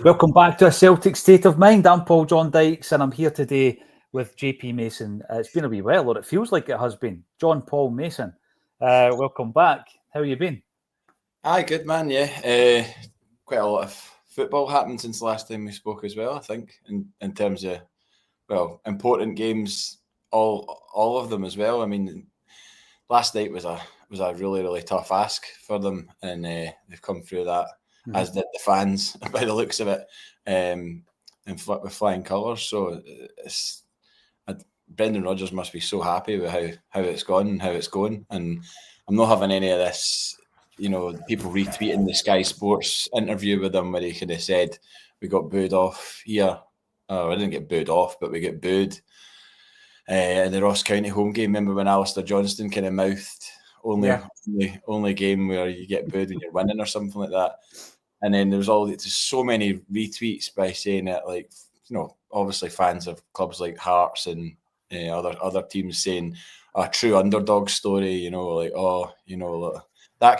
Welcome back to A Celtic State of Mind. I'm Paul John Dykes and I'm here today with JP Mason. It's been a wee while, or it feels like it has been. John Paul Mason, welcome back. How you been? Aye, good man, yeah. Quite a lot of football happened since the last time we spoke as well, I think, in terms of, important games, all of them as well. I mean, last night was a really, really tough ask for them, and they've come through that, as did the fans, by the looks of it, and with flying colours. So Brendan Rodgers must be so happy with how it's gone and how it's going. And I'm not having any of this, people retweeting the Sky Sports interview with him where he could have said, we got booed off here. Oh, I didn't get booed off, but we get booed in the Ross County home game. Remember when Alistair Johnston kind of mouthed only game where you get booed when you're winning or something like that. And then there was just so many retweets by saying it, like, obviously fans of clubs like Hearts and other teams saying a true underdog story, that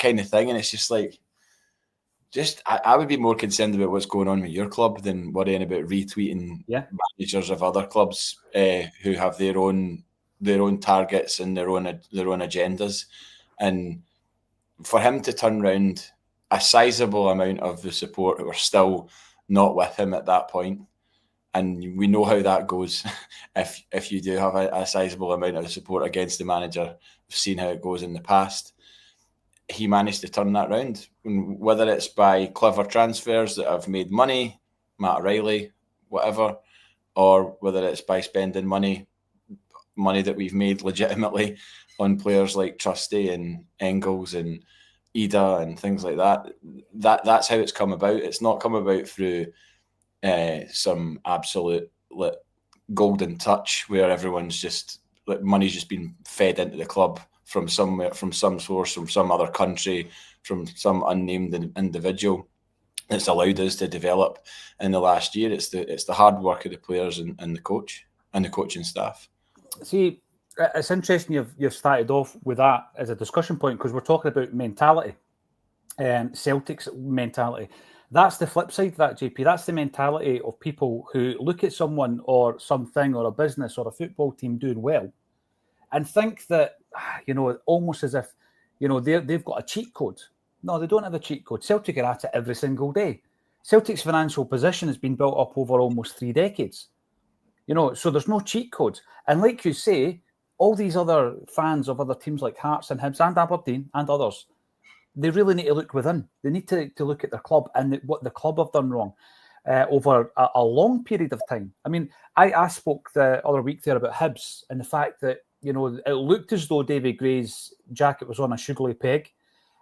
kind of thing. And it's just like, I would be more concerned about what's going on with your club than worrying about retweeting managers of other clubs who have their own targets and their own agendas. And for him to turn around a sizable amount of the support who are still not with him at that point, and we know how that goes if you do have a sizable amount of support against the manager. We've seen how it goes in the past. He managed to turn that round, whether it's by clever transfers that have made money, Matt Riley, whatever, or whether it's by spending money that we've made legitimately on players like Trusty and Engels and Ida and things like that. That's how it's come about. It's not come about through some absolute golden touch where everyone's just money's just been fed into the club from somewhere, from some source, from some other country, from some unnamed individual. It's allowed us to develop in the last year. It's the hard work of the players and the coach and the coaching staff. See, it's interesting you've started off with that as a discussion point, because we're talking about mentality, Celtic's mentality. That's the flip side of that, JP. That's the mentality of people who look at someone or something or a business or a football team doing well and think that, almost as if, they've got a cheat code. No, they don't have a cheat code. Celtic are at it every single day. Celtic's financial position has been built up over almost 3 decades. So there's no cheat codes. And like you say, all these other fans of other teams like Hearts and Hibs and Aberdeen and others, they really need to look within. They need to look at their club and what the club have done wrong over a long period of time. I mean, I spoke the other week there about Hibs and the fact that, it looked as though David Gray's jacket was on a sugary peg.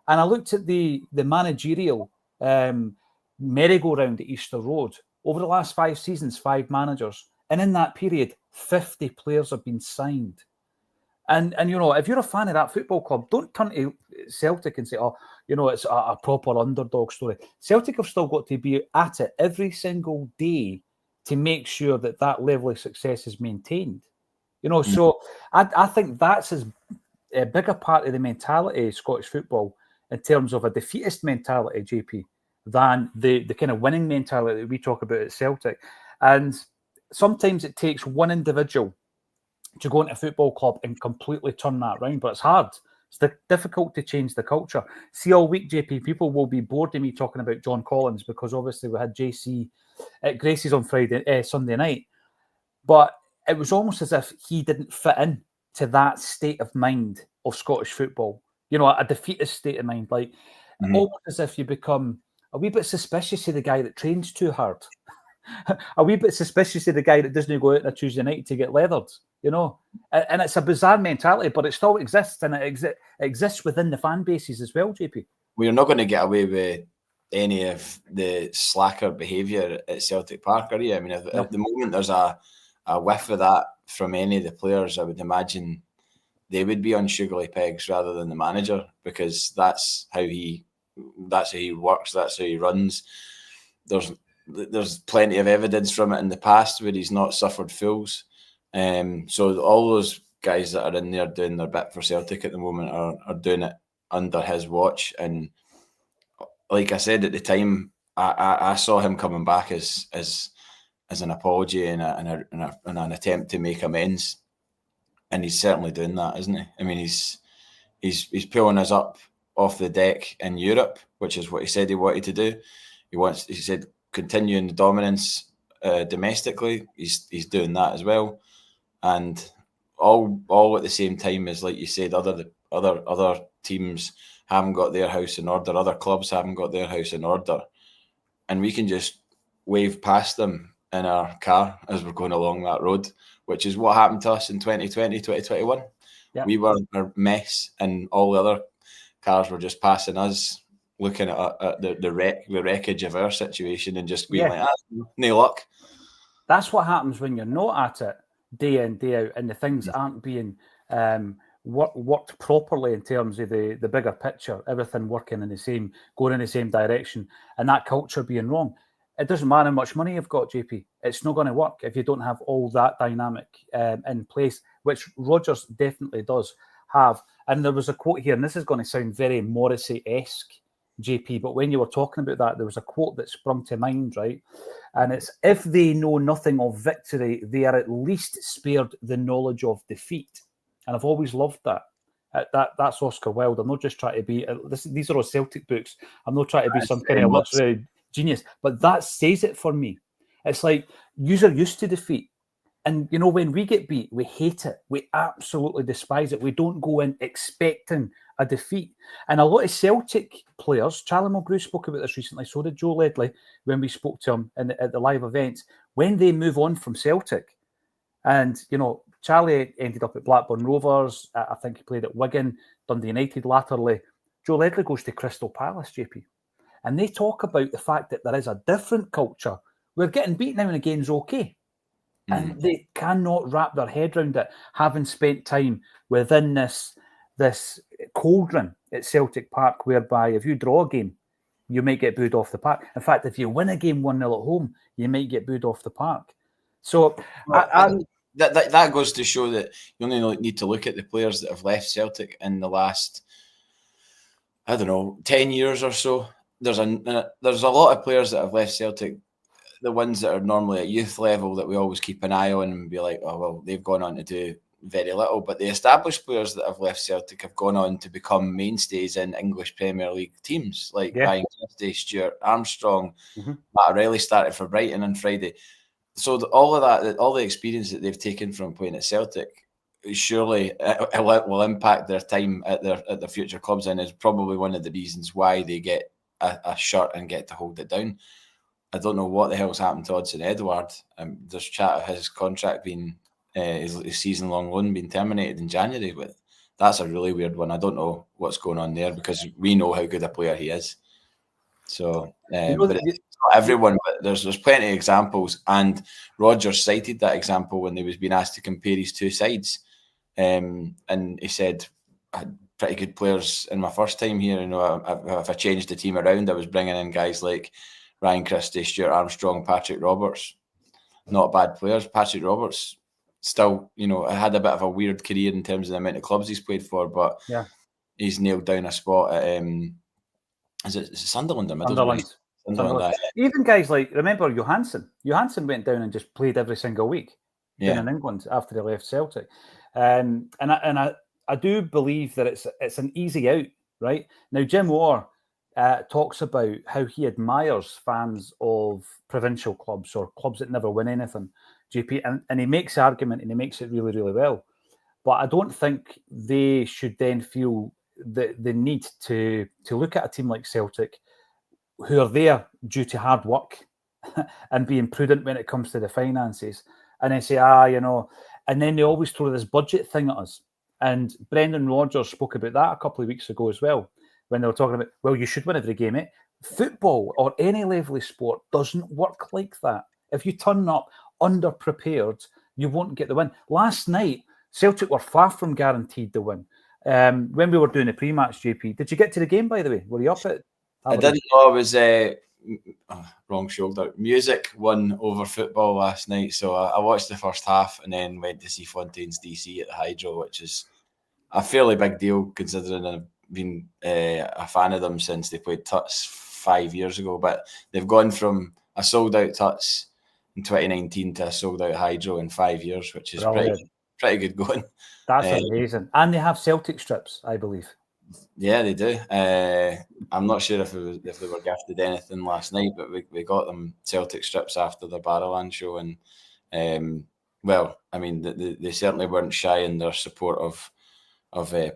And I looked at the managerial merry-go-round at Easter Road. Over the last 5 seasons, 5 managers. And in that period, 50 players have been signed. And if you're a fan of that football club, don't turn to Celtic and say, it's a proper underdog story. Celtic have still got to be at it every single day to make sure that level of success is maintained. So I think that's a bigger part of the mentality of Scottish football in terms of a defeatist mentality, JP, than the kind of winning mentality that we talk about at Celtic. And sometimes it takes one individual to go into a football club and completely turn that around, but it's hard. It's difficult to change the culture. See, all week, JP, people will be bored of me talking about John Collins because obviously we had JC at Gracie's on Sunday night, but it was almost as if he didn't fit in to that state of mind of Scottish football. A defeatist state of mind, like almost as if you become a wee bit suspicious of the guy that trains too hard. A wee bit suspicious of the guy that doesn't go out on a Tuesday night to get leathered, And it's a bizarre mentality, but it still exists, and it exists within the fan bases as well, JP. We're not going to get away with any of the slacker behaviour at Celtic Park, are you? I mean, at the moment there's a whiff of that from any of the players, I would imagine they would be on sugary pegs rather than the manager, because that's how he works, that's how he runs. There's plenty of evidence from it in the past where he's not suffered fools. So all those guys that are in there doing their bit for Celtic at the moment are doing it under his watch. And like I said at the time, I saw him coming back as an apology and an attempt to make amends, and he's certainly doing that, isn't he? I mean, he's pulling us up off the deck in Europe, which is what he said he wanted to do. He said continuing the dominance domestically. He's doing that as well, and all at the same time as, like you said, other teams haven't got their house in order, other clubs haven't got their house in order, and we can just wave past them in our car as we're going along that road, which is what happened to us in 2020, 2021. Yep. We were a mess, and all the other cars were just passing us, looking at the wreckage of our situation and just being like, no luck. That's what happens when you're not at it day in, day out, and the things aren't being worked properly in terms of the bigger picture, everything working going in the same direction, and that culture being wrong. It doesn't matter how much money you've got, JP. It's not going to work if you don't have all that dynamic in place, which Rodgers definitely does have. And there was a quote here, and this is going to sound very Morrissey-esque, JP, but when you were talking about that, there was a quote that sprung to mind, right? And it's, if they know nothing of victory, they are at least spared the knowledge of defeat. And I've always loved that. That's Oscar Wilde. I'm not just trying to be... these are all Celtic books. I'm not trying to be some kind of literary genius, but that says it for me. It's like, you're used to defeat. And, you know, when we get beat, we hate it. We absolutely despise it. We don't go in expecting a defeat. And a lot of Celtic players, Charlie Mulgrew spoke about this recently, so did Joe Ledley when we spoke to him at the live events, when they move on from Celtic. And, you know, Charlie ended up at Blackburn Rovers. I think he played at Wigan, Dundee United latterly. Joe Ledley goes to Crystal Palace, JP. And they talk about the fact that there is a different culture where getting beat now and again is okay. And they cannot wrap their head around it, having spent time within this cauldron at Celtic Park, whereby if you draw a game, you might get booed off the park. In fact, if you win a game 1-0 at home, you might get booed off the park. So that goes to show that you only need to look at the players that have left Celtic in the last, 10 years or so. There's a lot of players that have left Celtic, the ones that are normally at youth level that we always keep an eye on and be like, oh, well, they've gone on to do very little. But the established players that have left Celtic have gone on to become mainstays in English Premier League teams, like Ryan Christie, Stuart Armstrong. Matt O'Reilly started for Brighton on Friday. So all of that, all the experience that they've taken from playing at Celtic, surely it will impact their time at their future clubs, and is probably one of the reasons why they get a shirt and get to hold it down. I don't know what the hell's happened to Odsonne Edouard. There's chat of his contract being his season-long loan being terminated in January, but that's a really weird one. I don't know what's going on there, because we know how good a player he is. So, but it's not everyone. But there's plenty of examples, and Rodgers cited that example when he was being asked to compare his two sides, and he said, I had pretty good players in my first time here. You know, if I changed the team around, I was bringing in guys like Ryan Christie, Stuart Armstrong, Patrick Roberts. Not bad players. Patrick Roberts still, had a bit of a weird career in terms of the amount of clubs he's played for, but he's nailed down a spot at is it Sunderland? Sunderland. Even guys like, remember Johansson? Johansson went down and just played every single week in England after he left Celtic. And I do believe that it's an easy out, right? Now, Jim Orr talks about how he admires fans of provincial clubs or clubs that never win anything, GP, and he makes the argument, and he makes it really, really well. But I don't think they should then feel the need to look at a team like Celtic, who are there due to hard work and being prudent when it comes to the finances, and then say, and then they always throw this budget thing at us. And Brendan Rodgers spoke about that a couple of weeks ago as well, when they were talking about, well, you should win every game. Football or any level of sport doesn't work like that. If you turn up underprepared, you won't get the win. Last night, Celtic were far from guaranteed the win. When we were doing the pre-match, JP, did you get to the game, by the way? Were you up at? I didn't know. I was wrong shoulder. Music won over football last night, so I watched the first half and then went to see Fontaine's DC at the Hydro, which is a fairly big deal considering I've been a fan of them since they played Tuts 5 years ago. But they've gone from a sold-out Tuts in 2019 to a sold-out Hydro in 5 years, which is pretty good going. That's amazing. And they have Celtic strips, I believe. Yeah, they do. I'm not sure if they were gifted anything last night, but we got them Celtic strips after the Barrowland show, and well, I mean, they certainly weren't shy in their support of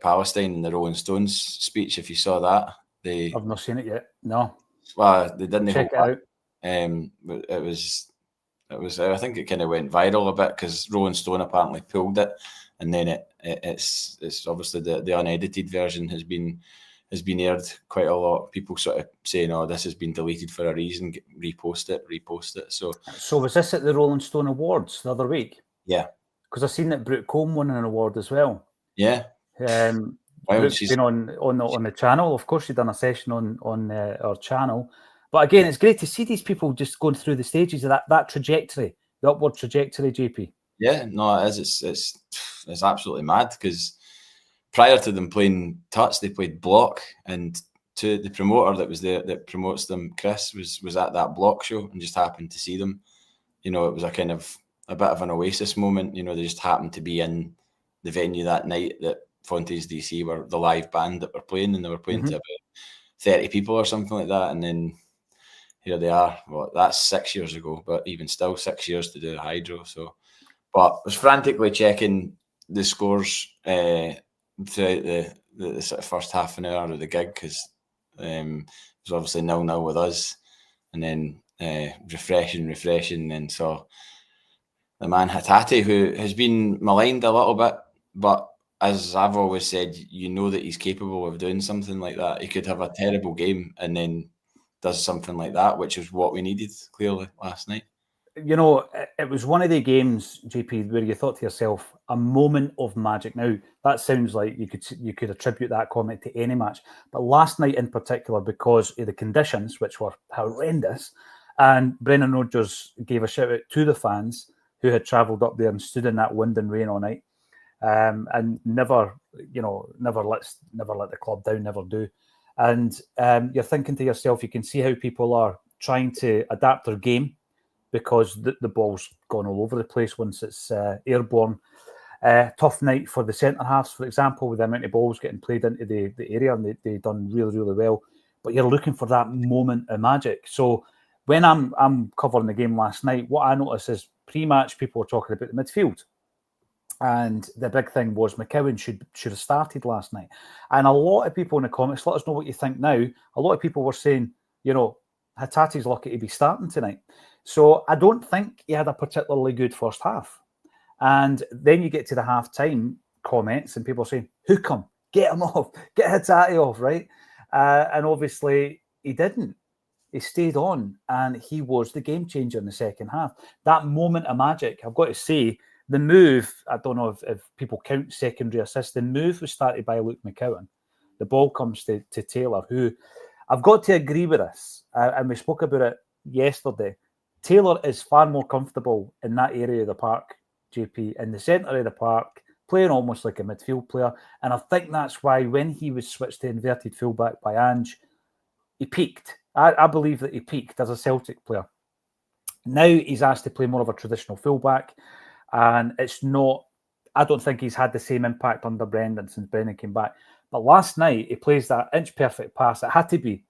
Palestine in the Rolling Stones speech. If you saw that, I've not seen it yet. No. Well, they didn't check it out. But it was. I think it kind of went viral a bit because Rolling Stone apparently pulled it, and then it's obviously the unedited version has been aired quite a lot. People sort of saying, "Oh, this has been deleted for a reason. Repost it." So was this at the Rolling Stone Awards the other week? Yeah, because I've seen that Brooke Combe won an award as well. Yeah. Brooke's been on the channel. Of course, she's done a session on our channel. But again, it's great to see these people just going through the stages of that trajectory, the upward trajectory, JP. Yeah, no, it is. It's absolutely mad because prior to them playing Tuts, they played Block, and to the promoter that was there that promotes them, Chris, was at that Block show and just happened to see them. You know, it was a kind of a bit of an oasis moment. You know, they just happened to be in the venue that night that Fontes DC were the live band that were playing, and they were playing to about 30 people or something like that, and then here they are. Well, that's 6 years ago, but even still 6 years to do a Hydro. So, but I was frantically checking the scores throughout the sort of first half an hour of the gig because it was obviously 0-0 with us, and then refreshing, and saw the man Hatate, who has been maligned a little bit, but as I've always said, you know that he's capable of doing something like that. He could have a terrible game and then does something like that, which is what we needed clearly last night. You know, it was one of the games, JP, where you thought to yourself, a moment of magic. Now, that sounds like you could attribute that comment to any match. But last night in particular, because of the conditions, which were horrendous, and Brendan Rodgers gave a shout out to the fans who had travelled up there and stood in that wind and rain all night, and never let the club down, never do. And you're thinking to yourself, you can see how people are trying to adapt their game because the ball's gone all over the place once it's airborne. Tough night for the centre halves, for example, with the amount of balls getting played into the area, and they've done really, really well. But you're looking for that moment of magic. So when I'm covering the game last night, what I noticed is pre-match people were talking about the midfield. And the big thing was McCowan should have started last night. And a lot of people in the comments, let us know what you think now. A lot of people were saying, you know, Hatate's lucky to be starting tonight. So I don't think he had a particularly good first half. And then you get to the half-time comments and people are saying, hook him, get him off, get Hatate off, right? And obviously he didn't. He stayed on and he was the game changer in the second half. That moment of magic, I've got to say, the move, I don't know if people count secondary assist, the move was started by Luke McCowan. The ball comes to Taylor, who I've got to agree with this, and we spoke about it yesterday. Taylor is far more comfortable in that area of the park, JP, in the centre of the park, playing almost like a midfield player. And I think that's why when he was switched to inverted fullback by Ange, he peaked. I believe that he peaked as a Celtic player. Now he's asked to play more of a traditional fullback. And it's not, I don't think he's had the same impact under Brendan since Brendan came back. But last night, he plays that inch-perfect pass. It had to be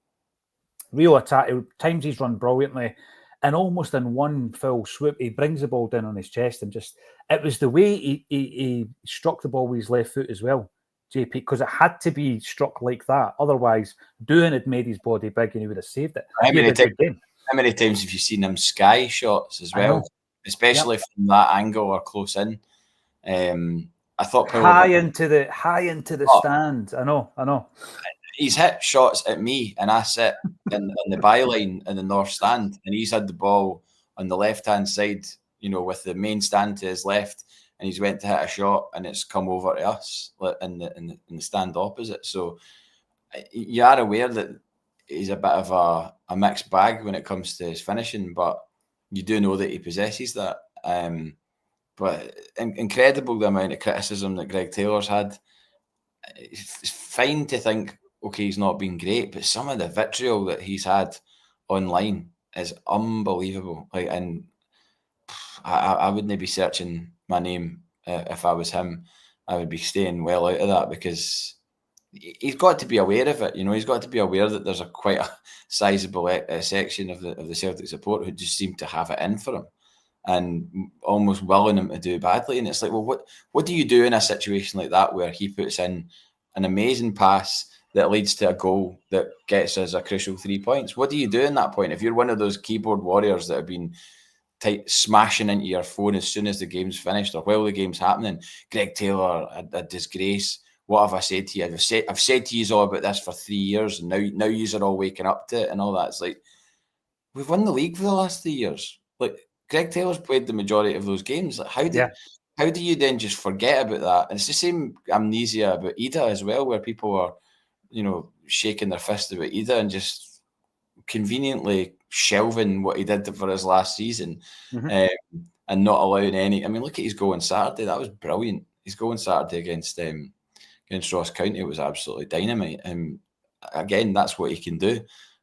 real attack. Times he's run brilliantly. And almost in one full swoop, he brings the ball down on his chest. And just, it was the way he struck the ball with his left foot as well, JP, because it had to be struck like that. Otherwise, Doohan had made his body big and he would have saved it. How many times have you seen him sky shots as well? Especially from that angle or close in. I thought high into the stand. I know. He's hit shots at me, and I sit in the byline in the north stand, and he's had the ball on the left hand side, you know, with the main stand to his left, and he's went to hit a shot, and it's come over to us in the stand opposite. So you are aware that he's a bit of a mixed bag when it comes to his finishing, but you do know that he possesses that. But incredible the amount of criticism that Greg Taylor's had. It's fine to think okay, he's not been great, but some of the vitriol that he's had online is unbelievable. Like, and I wouldn't be searching my name if I was him. I would be staying well out of that, because he's got to be aware of it. He's got to be aware that there's quite a sizable section of the Celtic support who just seem to have it in for him and almost willing him to do badly. And it's like, well, what do you do in a situation like that where he puts in an amazing pass that leads to a goal that gets us a crucial 3 points? What do you do in that point? If you're one of those keyboard warriors that have been smashing into your phone as soon as the game's finished or while the game's happening, Greg Taylor, a disgrace. What have I said to you? I've said to you all about this for 3 years, and now you are all waking up to it and all that. It's like, we've won the league for the last 3 years. Like, Greg Taylor's played the majority of those games. Like, how do you then just forget about that? And it's the same amnesia about Ida as well, where people are, shaking their fist about Ida and just conveniently shelving what he did for his last season, and not allowing any. I mean, look at his goal on Saturday. That was brilliant. His goal on Saturday against Ross County was absolutely dynamite. And again, that's what he can do.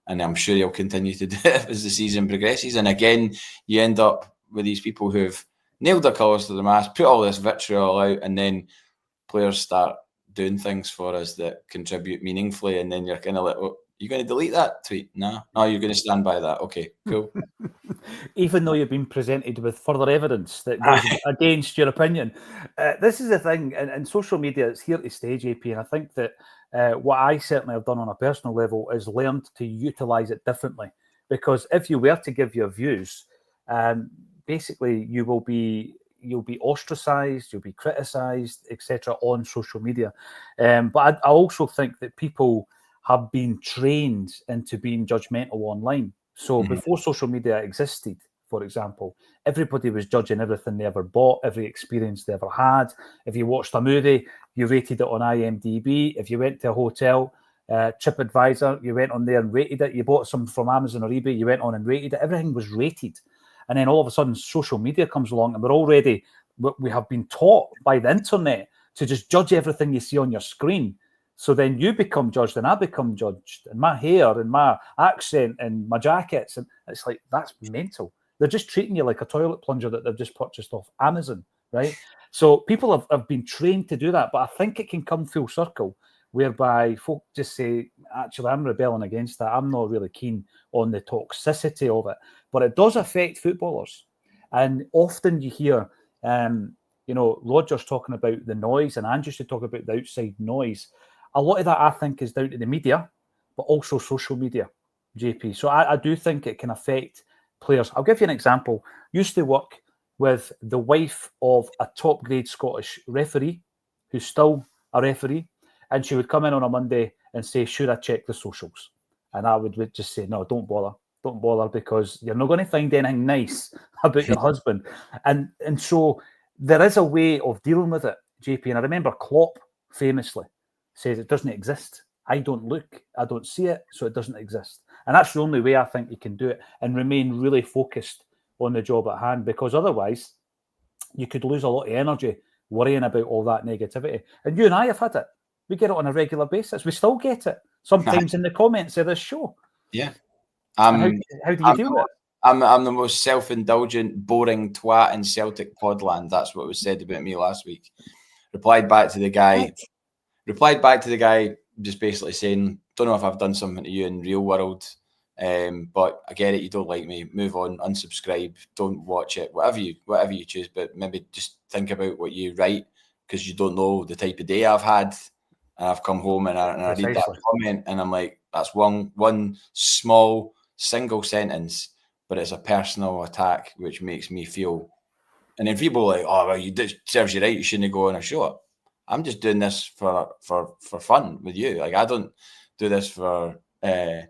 And I'm sure he'll continue to do it as the season progresses. And again, you end up with these people who've nailed their colours to the mast, put all this vitriol out, and then players start doing things for us that contribute meaningfully. And then you're kind of like, oh, you're going to delete that tweet? No, you're going to stand by that. Okay, cool. Even though you've been presented with further evidence that goes against your opinion. This is the thing, and social media is here to stay, JP, and I think that what I certainly have done on a personal level is learned to utilise it differently. Because if you were to give your views, basically you'll be ostracised, you'll be criticised, etc. on social media. But I also think that people have been trained into being judgmental online. So before social media existed, for example, everybody was judging everything they ever bought, every experience they ever had. If you watched a movie, you rated it on IMDb. If you went to a hotel, TripAdvisor, you went on there and rated it. You bought some from Amazon or eBay, you went on and rated it. Everything was rated. And then all of a sudden, social media comes along, and we have been taught by the internet to just judge everything you see on your screen. So then you become judged and I become judged, and my hair and my accent and my jackets. And it's like, that's mental. They're just treating you like a toilet plunger that they've just purchased off Amazon, right? So people have been trained to do that. But I think it can come full circle, whereby folk just say, actually, I'm rebelling against that. I'm not really keen on the toxicity of it. But it does affect footballers. And often you hear, Roger's talking about the noise, and Andrew should talk about the outside noise. A lot of that, I think, is down to the media, but also social media, JP. So I do think it can affect players. I'll give you an example. Used to work with the wife of a top-grade Scottish referee, who's still a referee, and she would come in on a Monday and say, should I check the socials? And I would just say, no, don't bother. Don't bother, because you're not going to find anything nice about your husband. And so there is a way of dealing with it, JP. And I remember Klopp famously says it doesn't exist. I don't look, I don't see it, so it doesn't exist. And that's the only way I think you can do it and remain really focused on the job at hand, because otherwise you could lose a lot of energy worrying about all that negativity. And you and I have had it. We get it on a regular basis. We still get it sometimes in the comments of this show. Yeah. How do you deal with it? I'm the most self-indulgent, boring twat in Celtic podland. That's what was said about me last week. Replied back to the guy just basically saying, don't know if I've done something to you in real world, but I get it, you don't like me, move on, unsubscribe, don't watch it, whatever you choose, but maybe just think about what you write, because you don't know the type of day I've had. And I've come home and I read that comment, and I'm like, that's one small single sentence, but it's a personal attack which makes me feel. And then people are like, oh, well, serves you right, you shouldn't go on a show. I'm just doing this for fun with you. Like, I don't do this for a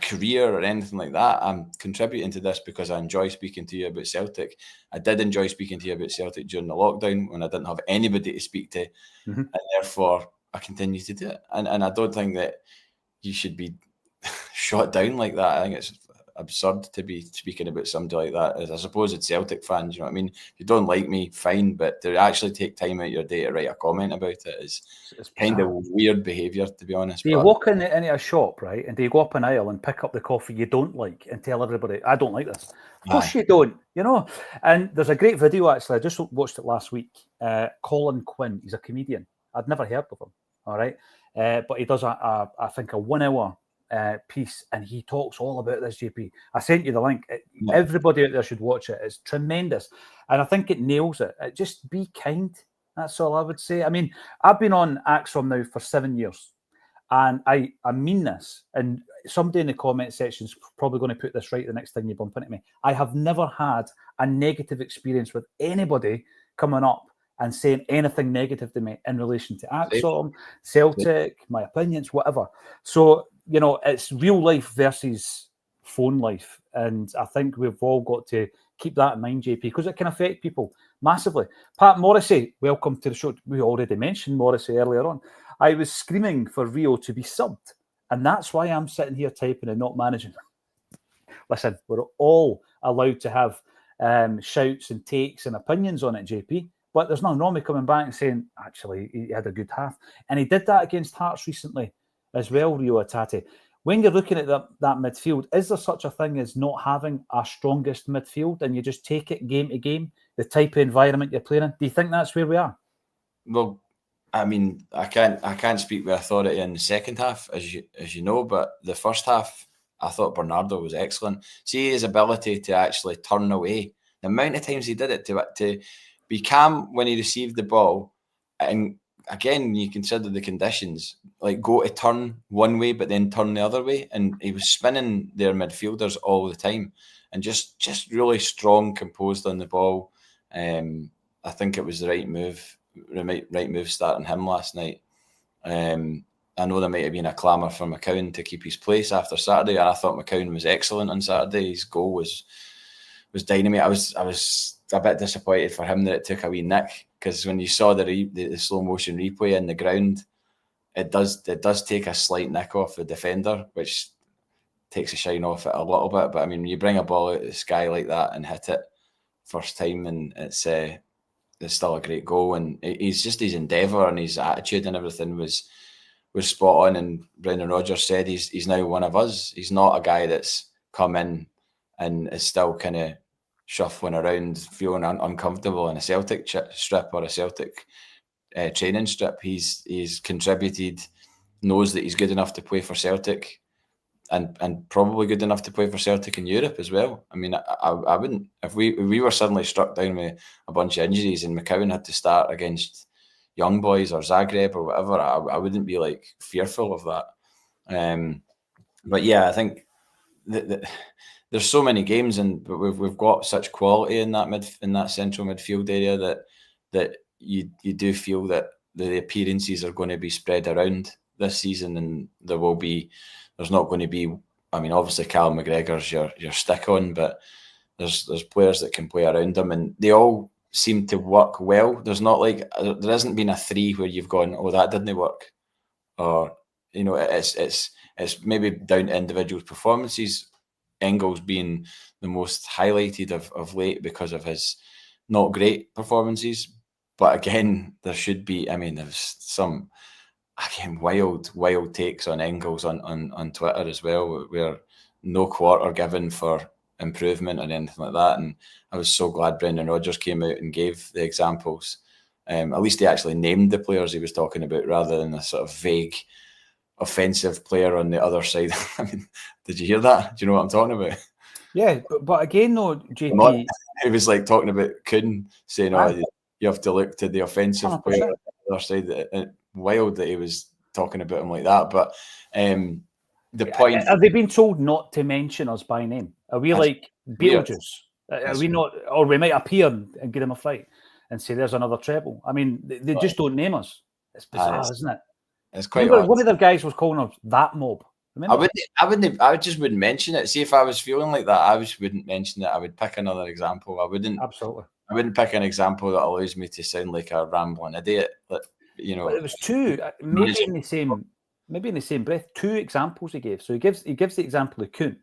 career or anything like that. I'm contributing to this because I enjoy speaking to you about Celtic. I did enjoy speaking to you about Celtic during the lockdown when I didn't have anybody to speak to, and therefore I continue to do it. And I don't think that you should be shot down like that. I think it's absurd to be speaking about somebody like that. As I suppose it's Celtic fans, you know what I mean? If you don't like me, fine, but to actually take time out of your day to write a comment about it is kind of weird behaviour, to be honest. Do you walk into a shop, right, and do you go up an aisle and pick up the coffee you don't like and tell everybody, I don't like this? Of course you don't, you know. And there's a great video, actually, I just watched it last week. Colin Quinn, he's a comedian. I'd never heard of him, all right? But he does, I think, a 1 hour piece, and he talks all about this, JP. I sent you the link. Everybody out there should watch it. It's tremendous. And I think it nails it. Just be kind. That's all I would say. I mean, I've been on Acsom now for 7 years, and I mean this. And somebody in the comment section is probably going to put this right the next time you bump into me. I have never had a negative experience with anybody coming up and saying anything negative to me in relation to Acsom, Celtic, my opinions, whatever. So, you know, it's real life versus phone life. And I think we've all got to keep that in mind, JP, because it can affect people massively. Pat Morrissey, welcome to the show. We already mentioned Morrissey earlier on. I was screaming for Rio to be subbed, and that's why I'm sitting here typing and not managing. Listen, we're all allowed to have shouts and takes and opinions on it, JP, but there's nothing wrong with coming back and saying, actually, he had a good half. And he did that against Hearts recently as well, Rio Hatate. When you're looking at that midfield, is there such a thing as not having a strongest midfield and you just take it game to game, the type of environment you're playing in? Do you think that's where we are? Well, I mean, I can't speak with authority in the second half, as you know, but the first half, I thought Bernardo was excellent. See his ability to actually turn away. The amount of times he did it to be calm when he received the ball, and again, you consider the conditions, like go to turn one way, but then turn the other way. And he was spinning their midfielders all the time and just really strong, composed on the ball. I think it was the right move starting him last night. I know there might have been a clamour for McCowan to keep his place after Saturday, and I thought McCowan was excellent on Saturday. His goal was dynamite. I was a bit disappointed for him that it took a wee nick, because when you saw the slow motion replay in the ground, it does take a slight nick off the defender, which takes a shine off it a little bit. But I mean, when you bring a ball out of the sky like that and hit it first time, and it's still a great goal. And his endeavour and his attitude and everything was spot on. And Brendan Rodgers said he's now one of us. He's not a guy that's come in and is still kind of shuffling around, feeling uncomfortable in a Celtic strip or a Celtic training strip. He's contributed, knows that he's good enough to play for Celtic, and probably good enough to play for Celtic in Europe as well. I mean, I wouldn't, if we were suddenly struck down with a bunch of injuries and McCowan had to start against Young Boys or Zagreb or whatever, I wouldn't be like fearful of that. But yeah, I think that there's so many games, but we've got such quality in that central midfield area that you do feel that the appearances are going to be spread around this season, and there's not going to be. I mean, obviously Callum McGregor's your stick on, but there's players that can play around him, and they all seem to work well. There's not like there hasn't been a three where you've gone, oh, that didn't work, or you know, it's maybe down to individual performances. Engels being the most highlighted of late because of his not great performances. But again, there should be, I mean, there's some, again, wild takes on Engels on Twitter as well, where no quarter given for improvement or anything like that. And I was so glad Brendan Rodgers came out and gave the examples. At least he actually named the players he was talking about rather than a sort of vague offensive player on the other side. I mean, did you hear that? Do you know what I'm talking about? Yeah, but again, though, JP, he was like talking about Kuhn saying, "Oh, you have to look to the offensive 100%. Player on the other side." Wild that he was talking about him like that. But the point: have they been told not to mention us by name? Are we like Beetlejuice? Are we not? Or we might appear and give him a fight and say, "There's another treble." I mean, they just don't name us. It's bizarre, isn't it? It's quite. One of the guys was calling us that mob. Remember? I just wouldn't mention it. See, if I was feeling like that, I just wouldn't mention it. I would pick another example. Absolutely. I wouldn't pick an example that allows me to sound like a rambling idiot. But it was two, maybe in the same breath, two examples he gave. So he gives the example of Kuhn,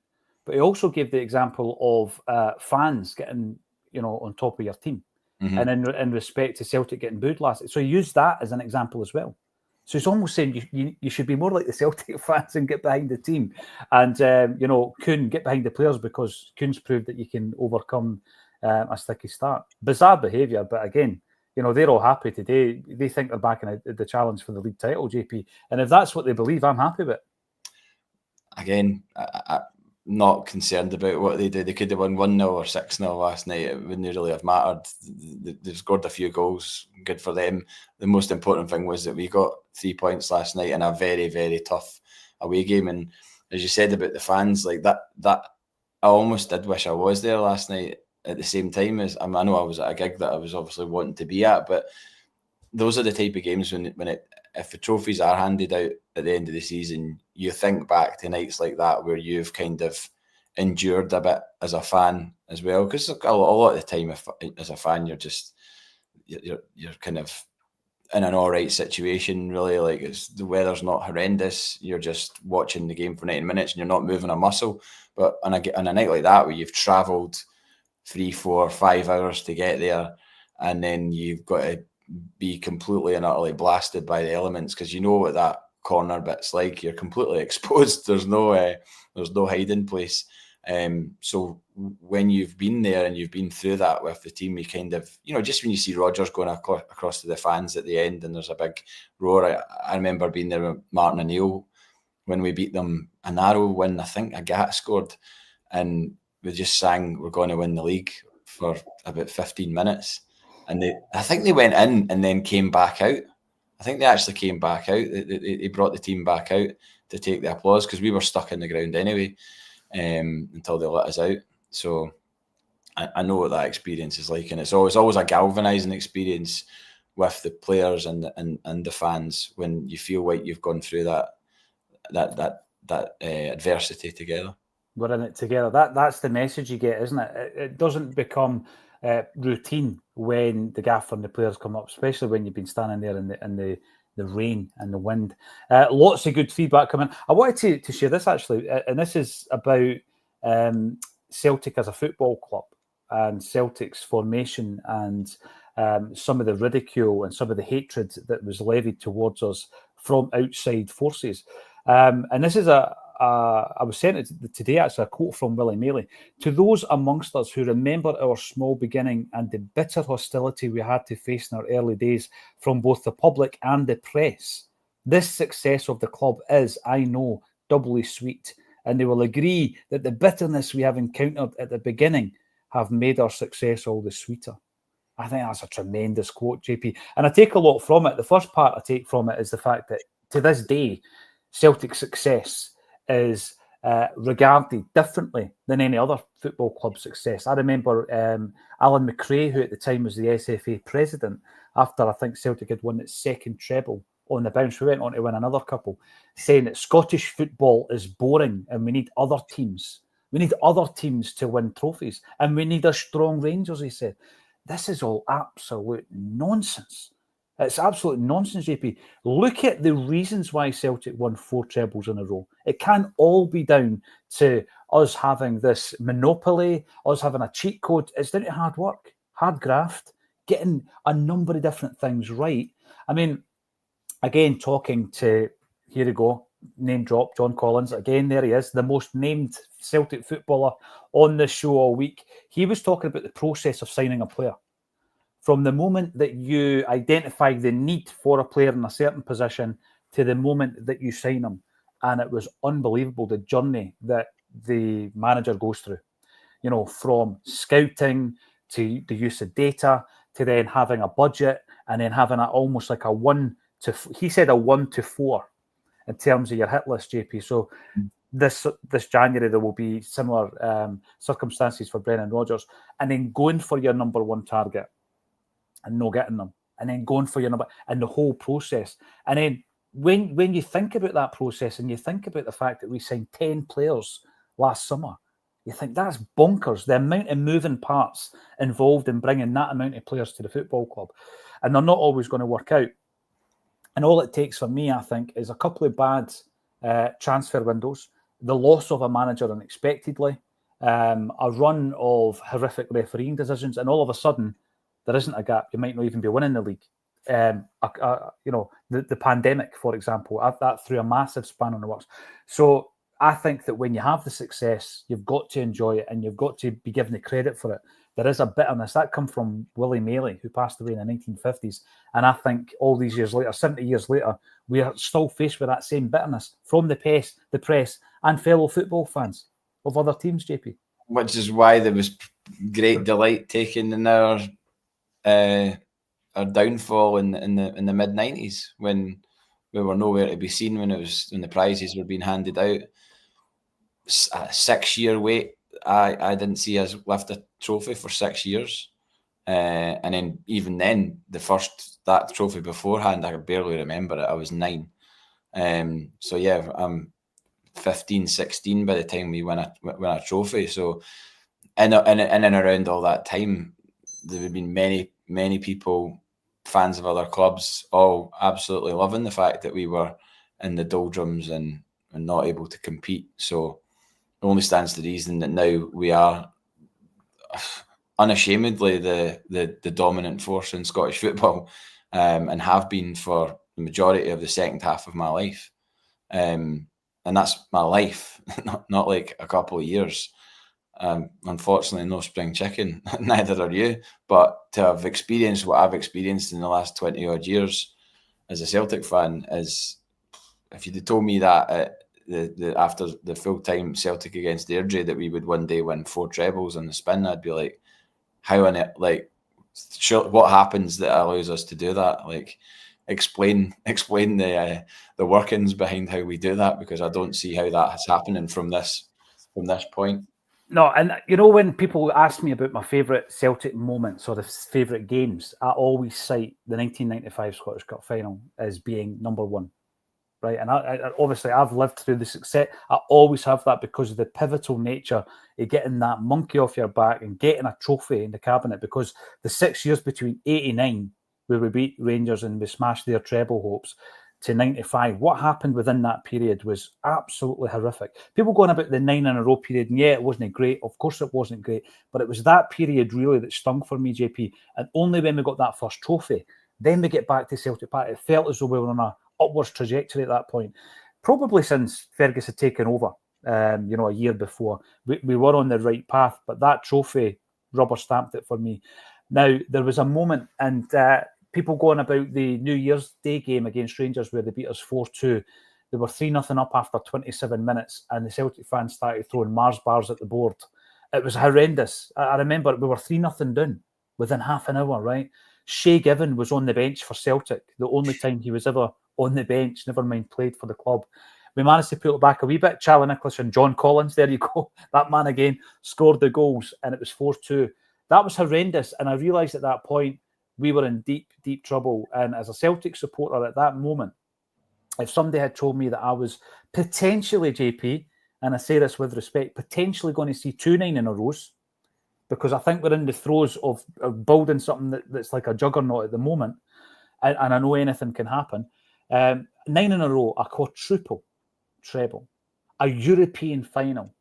but he also gave the example of fans getting, on top of your team. And in respect to Celtic getting booed last night. So he used that as an example as well. So he's almost saying you should be more like the Celtic fans and get behind the team. And, Kuhn, get behind the players, because Kuhn's proved that you can overcome a sticky start. Bizarre behaviour, but again, they're all happy today. They think they're back in the challenge for the league title, JP. And if that's what they believe, I'm happy with it. Again, I'm not concerned about what they do. They could have won 1-0 or 6-0 last night. It wouldn't really have mattered. They've scored a few goals. Good for them. The most important thing was that we got 3 points last night in a very, very tough away game. And as you said about the fans, like that I almost did wish I was there last night at the same time as I know I was at a gig that I was obviously wanting to be at, but those are the type of games if the trophies are handed out at the end of the season, you think back to nights like that where you've kind of endured a bit as a fan as well. Because a lot of the time, as a fan, you're kind of in an all right situation, really. Like, the weather's not horrendous. You're just watching the game for 90 minutes and you're not moving a muscle. But on a night like that, where you've travelled 3, 4, 5 hours to get there, and then you've got to be completely and utterly blasted by the elements, because you know what that corner bit's like. You're completely exposed. There's no hiding place. So when you've been there and you've been through that with the team, you kind of, just when you see Rodgers going across to the fans at the end and there's a big roar. I remember being there with Martin O'Neill when we beat them, a narrow win. I think Agat scored, and we just sang "We're going to win the league" for about 15 minutes. And I think they went in and then came back out. I think they actually came back out. They brought the team back out to take the applause, because we were stuck in the ground anyway until they let us out. So I know what that experience is like, and it's always a galvanising experience with the players and the fans when you feel like you've gone through that adversity together. We're in it together. That's the message you get, isn't it? It doesn't become routine when the gaffer and the players come up, especially when you've been standing there in the rain and the wind. Lots of good feedback coming. I wanted to share this actually, and this is about Celtic as a football club and Celtic's formation, and some of the ridicule and some of the hatred that was levied towards us from outside forces. And this is I was sent it today, actually, a quote from Willie Maley. "To those amongst us who remember our small beginning and the bitter hostility we had to face in our early days from both the public and the press, this success of the club is, I know, doubly sweet, and they will agree that the bitterness we have encountered at the beginning have made our success all the sweeter." I think that's a tremendous quote, JP. And I take a lot from it. The first part I take from it is the fact that to this day, Celtic success is regarded differently than any other football club success. I remember Alan McRae, who at the time was the SFA president, after I think Celtic had won its second treble on the bounce, we went on to win another couple, saying that Scottish football is boring and we need other teams. We need other teams to win trophies, and we need a strong Rangers, he said. This is all absolute nonsense. It's absolute nonsense, JP. Look at the reasons why Celtic won 4 trebles in a row. It can't all be down to us having this monopoly, us having a cheat code. It's down to hard work, hard graft, getting a number of different things right. I mean, again, talking to, here we go, name drop, John Collins. Again, there he is, the most named Celtic footballer on this show all week. He was talking about the process of signing a player. From the moment that you identify the need for a player in a certain position to the moment that you sign them. And it was unbelievable, the journey that the manager goes through, from scouting to the use of data to then having a budget and then having almost like a 1 to 4 in terms of your hit list, JP. So this January, there will be similar circumstances for Brendan Rodgers, and then going for your number one target and not getting them, and then going for your number, and the whole process. And then when you think about that process and you think about the fact that we signed 10 players last summer, you think that's bonkers, the amount of moving parts involved in bringing that amount of players to the football club. And they're not always going to work out. And all it takes for me, I think, is a couple of bad transfer windows, the loss of a manager unexpectedly, a run of horrific refereeing decisions, and all of a sudden there isn't a gap. You might not even be winning the league. The pandemic, for example, that threw a massive span on the works. So I think that when you have the success, you've got to enjoy it and you've got to be given the credit for it. There is a bitterness that come from Willie Maley, who passed away in the 1950s. And I think all these years later, 70 years later, we are still faced with that same bitterness from the press and fellow football fans of other teams, JP. Which is why there was great delight taken in our downfall in the mid-90s, when we were nowhere to be seen, when the prizes were being handed out. A 6-year wait. I didn't see us lift a trophy for 6 years, and then even then, that trophy beforehand, I barely remember it. I was 9, so yeah, I'm 15, 16 by the time we win a trophy. So in and around all that time, there have been many people, fans of other clubs, all absolutely loving the fact that we were in the doldrums and not able to compete. So it only stands to reason that now we are unashamedly the dominant force in Scottish football, and have been for the majority of the second half of my life. And that's my life, not like a couple of years. Unfortunately, no spring chicken, neither are you. But to have experienced what I've experienced in the last 20 odd years as a Celtic fan is, if you'd have told me that after the full-time Celtic against Airdrie that we would one day win 4 trebles on the spin, I'd be like, how in it? Like, sure, what happens that allows us to do that? Like, explain the workings behind how we do that, because I don't see how that is happening from this point. No, and when people ask me about my favourite Celtic moments or the favourite games, I always cite the 1995 Scottish Cup final as being number one, right? And I obviously I've lived through the success. I always have that because of the pivotal nature of getting that monkey off your back and getting a trophy in the cabinet. Because the 6 years between 89, where we beat Rangers and we smashed their treble hopes, to 95, what happened within that period was absolutely horrific. People going about the 9 in a row period, and yeah, it wasn't great. Of course it wasn't great, but it was that period really that stung for me, JP. And only when we got that first trophy, then we get back to Celtic Park. It felt as though we were on an upwards trajectory at that point. Probably since Fergus had taken over, a year before. We were on the right path, but that trophy rubber stamped it for me. Now, there was a moment, and people going about the New Year's Day game against Rangers where they beat us 4-2. They were 3-0 up after 27 minutes, and the Celtic fans started throwing Mars bars at the board. It was horrendous. I remember we were 3-0 down within half an hour, right? Shay Given was on the bench for Celtic, the only time he was ever on the bench, never mind played for the club. We managed to pull it back a wee bit. Charlie Nicholas and John Collins, there you go. That man again scored the goals, and it was 4-2. That was horrendous, and I realised at that point we were in deep, deep trouble. And as a Celtic supporter at that moment, if somebody had told me that I was potentially, JP, and I say this with respect, potentially going to see 2 9 in a row, because I think we're in the throes of building something that's like a juggernaut at the moment, and I know anything can happen. 9 in a row, a quadruple treble, a European final,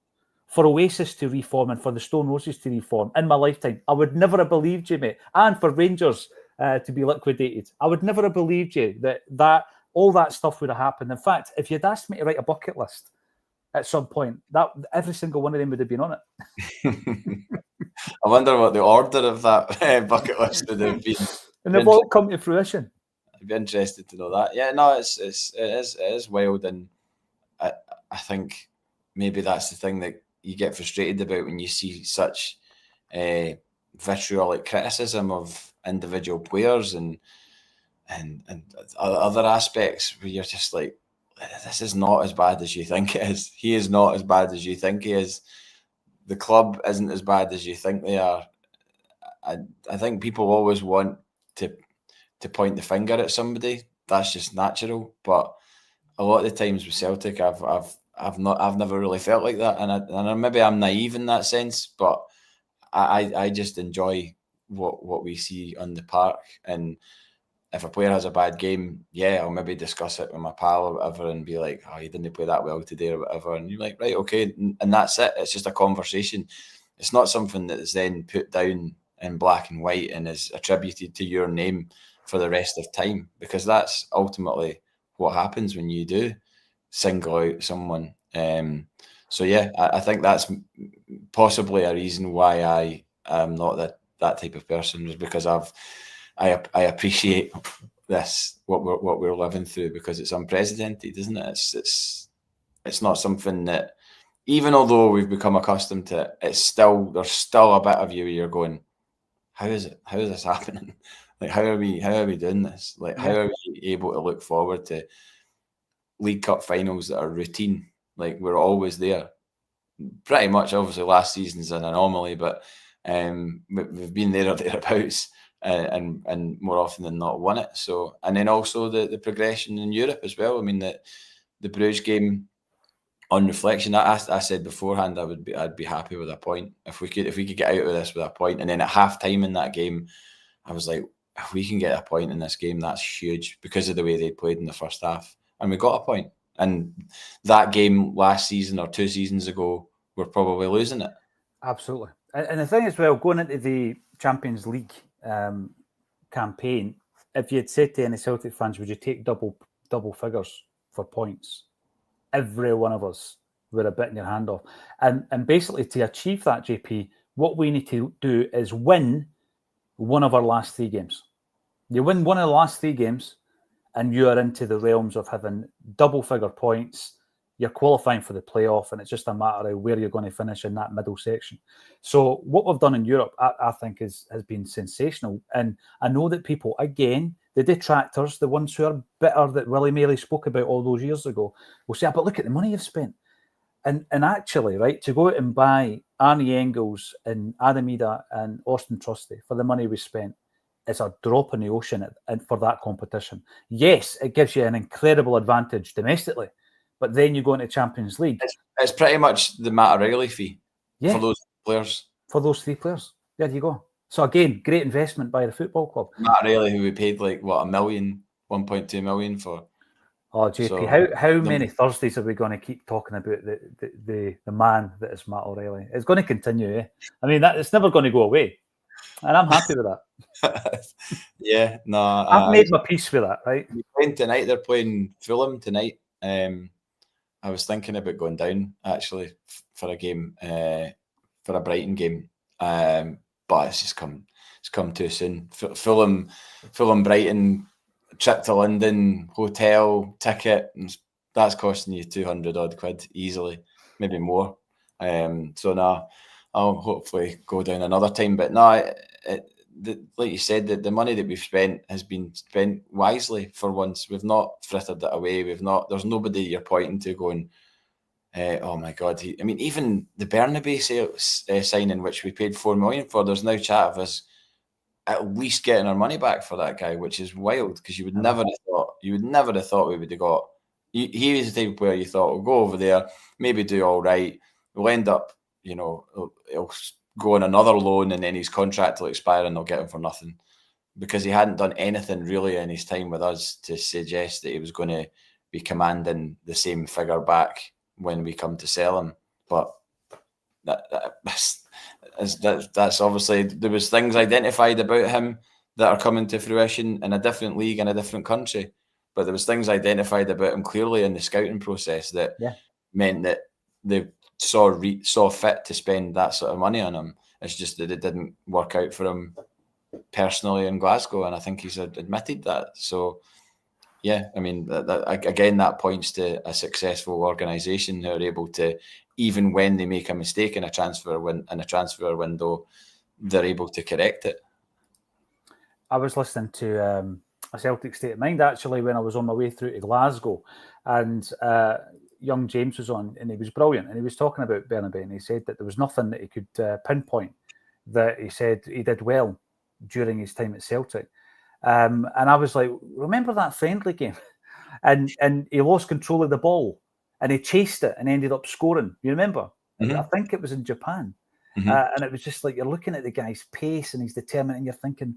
for Oasis to reform and for the Stone Roses to reform in my lifetime, I would never have believed you, mate. And for Rangers to be liquidated, I would never have believed you that all that stuff would have happened. In fact, if you'd asked me to write a bucket list at some point, that every single one of them would have been on it. I wonder what the order of that bucket list would have been. And they've all come to fruition. I'd be interested to know that. Yeah, no, it is wild, and I think maybe that's the thing that you get frustrated about when you see such vitriolic criticism of individual players and other aspects where you're just like, this is not as bad as you think it is. He is not as bad as you think he is. The club isn't as bad as you think they are. I think people always want to point the finger at somebody. That's just natural. But a lot of the times with Celtic, I've never really felt like that, and maybe I'm naive in that sense, but I just enjoy what we see on the park, and if a player has a bad game, yeah, I'll maybe discuss it with my pal or whatever and be like, oh, he didn't play that well today or whatever. And you're like, right, okay. And that's it. It's just a conversation. It's not something that is then put down in black and white and is attributed to your name for the rest of time, because that's ultimately what happens when you do single out someone. So yeah, I think that's possibly a reason why I am not that type of person, is because I appreciate this, what we're living through, because it's unprecedented, isn't it? It's not something that, even although we've become accustomed to it, there's still a bit of you where you're going, how is this happening? Like, how are we doing this? Like, how are we able to look forward to League Cup finals that are routine? Like, we're always there. Pretty much, obviously, last season's an anomaly, but we've been there or thereabouts, and more often than not won it. So, and then also the progression in Europe as well. I mean, the Bruges game, on reflection, I said beforehand I'd be happy with a point if we could get out of this with a point. And then at half time in that game, I was like, if we can get a point in this game, that's huge, because of the way they played in the first half, and we got a point. And that game last season or 2 seasons ago, we're probably losing it. Absolutely. And the thing as well, going into the Champions League campaign, if you had said to any Celtic fans, would you take double figures for points? Every one of us would have bitten your hand off. And basically, to achieve that, JP, what we need to do is win one of our last 3 games. You win one of the last 3 games, and you are into the realms of having double figure points. You're qualifying for the playoff, and it's just a matter of where you're going to finish in that middle section. So what we've done in Europe, I think, has been sensational. And I know that people, again, the detractors, the ones who are bitter that Willie Maley spoke about all those years ago, will say, but look at the money you've spent. And actually, right, to go out and buy Arnie Engels and Adam Ida and Austin Trusty for the money we spent, it's a drop in the ocean for that competition. Yes, it gives you an incredible advantage domestically, but then you go into Champions League. It's pretty much the Matt O'Reilly fee for those players. For those 3 players. There you go. So again, great investment by the football club. Matt O'Reilly, who we paid like, what, $1 million, 1.2 million for. Oh, JP, so, how many Thursdays are we going to keep talking about the man that is Matt O'Reilly? It's going to continue, eh? I mean, it's never going to go away. And I'm happy with that. Yeah, no. I've made my peace with that, right? They're playing tonight. They're playing Fulham tonight. I was thinking about going down, actually, for a game, for a Brighton game. But it's come too soon. Fulham, Brighton, trip to London, hotel, ticket, that's costing you 200 odd quid easily, maybe more. So now I'll hopefully go down another time. But no, like you said, the money that we've spent has been spent wisely for once. We've not frittered it away. There's nobody you're pointing to going, oh my God. Even the Bernabei signing, which we paid $4 million for, there's now chat of us at least getting our money back for that guy, which is wild, because you would never have thought we would have got. He was the type of player you thought, will go over there, maybe do all right. We'll end up, he'll go on another loan, and then his contract will expire and they'll get him for nothing, because he hadn't done anything really in his time with us to suggest that he was going to be commanding the same figure back when we come to sell him. But that's obviously, there was things identified about him that are coming to fruition in a different league in a different country, but there was things identified about him clearly in the scouting process that meant that they saw fit to spend that sort of money on him. It's just that it didn't work out for him personally in Glasgow, and I think he's admitted that. So yeah, that points to a successful organisation who are able to, even when they make a mistake in a transfer window, they're able to correct it. I was listening to a Celtic State of Mind, actually, when I was on my way through to Glasgow, and young James was on, and he was brilliant, and he was talking about Bernabei, and he said that there was nothing that he could pinpoint that he said he did well during his time at Celtic. And I was like, remember that friendly game? And he lost control of the ball, and he chased it and ended up scoring. You remember? Mm-hmm. I think it was in Japan. Mm-hmm. And it was just like, you're looking at the guy's pace and he's determined, and you're thinking,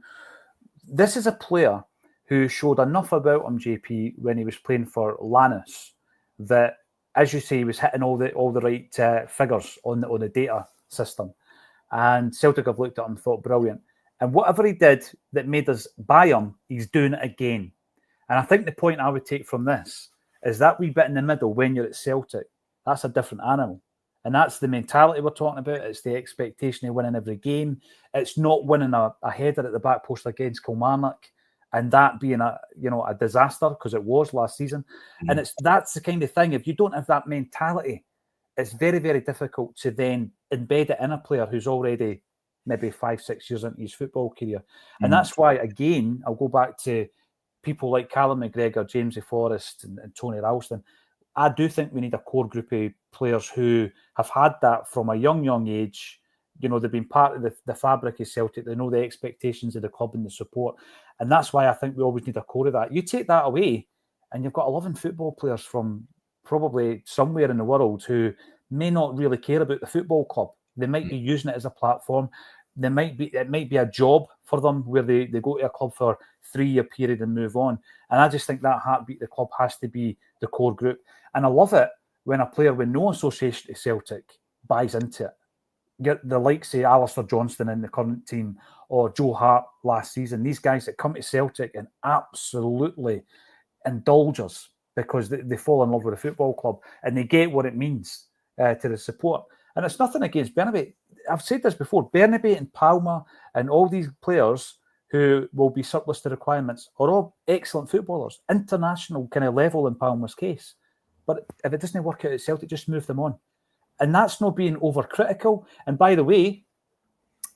this is a player who showed enough about him, JP, when he was playing for Lanús, that, as you say, he was hitting all the right figures on the data system. And Celtic have looked at him and thought, brilliant. And whatever he did that made us buy him, he's doing it again. And I think the point I would take from this is that wee bit in the middle when you're at Celtic, that's a different animal. And that's the mentality we're talking about. It's the expectation of winning every game. It's not winning a header at the back post against Kilmarnock and that being a disaster, because it was last season. Mm. And that's the kind of thing. If you don't have that mentality, it's very, very difficult to then embed it in a player who's already maybe 5-6 years into his football career. And that's why, again, I'll go back to people like Callum McGregor, James Forrest and Tony Ralston. I do think we need a core group of players who have had that from a young age. You know, they've been part of the fabric of Celtic. They know the expectations of the club and the support. And that's why I think we always need a core of that. You take that away and you've got 11 football players from probably somewhere in the world who may not really care about the football club. They might be using it as a platform. It might be a job for them where they go to a club for a 3-year period and move on. And I just think that heartbeat of the club has to be the core group. And I love it when a player with no association to Celtic buys into it. Get the likes of Alistair Johnston in the current team or Joe Hart last season. These guys that come to Celtic and absolutely indulge us because they fall in love with the football club and they get what it means to the support. And it's nothing against Bernabé. I've said this before. Bernabé and Palma and all these players who will be surplus to requirements are all excellent footballers, international kind of level in Palma's case. But if it doesn't work out at Celtic, just move them on. And that's not being overcritical. And by the way,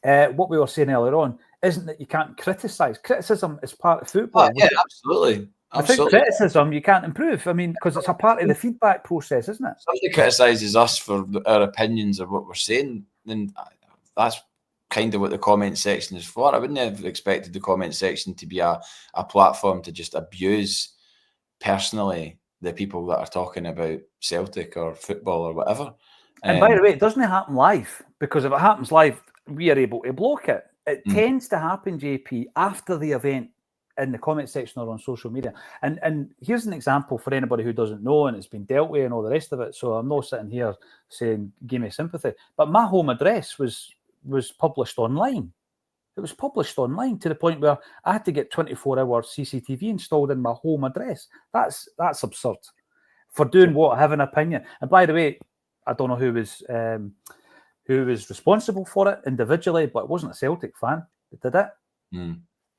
what we were saying earlier on isn't that you can't criticise. Criticism is part of football. Yeah, absolutely. Without criticism, you can't improve. I mean, because it's a part of the feedback process, isn't it? If somebody criticises us for our opinions of what we're saying, then that's kind of what the comment section is for. I wouldn't have expected the comment section to be a platform to just abuse personally the people that are talking about Celtic or football or whatever. And by the way, it doesn't happen live, because if it happens live, we are able to block it. It tends to happen, JP, after the event in the comment section or on social media. And here's an example for anybody who doesn't know, and it's been dealt with and all the rest of it. So I'm not sitting here saying, give me sympathy. But my home address was published online. It was published online to the point where I had to get 24-hour CCTV installed in my home address. That's absurd. For doing what? Have an opinion. And by the way, I don't know who was responsible for it individually, but it wasn't a Celtic fan that did it.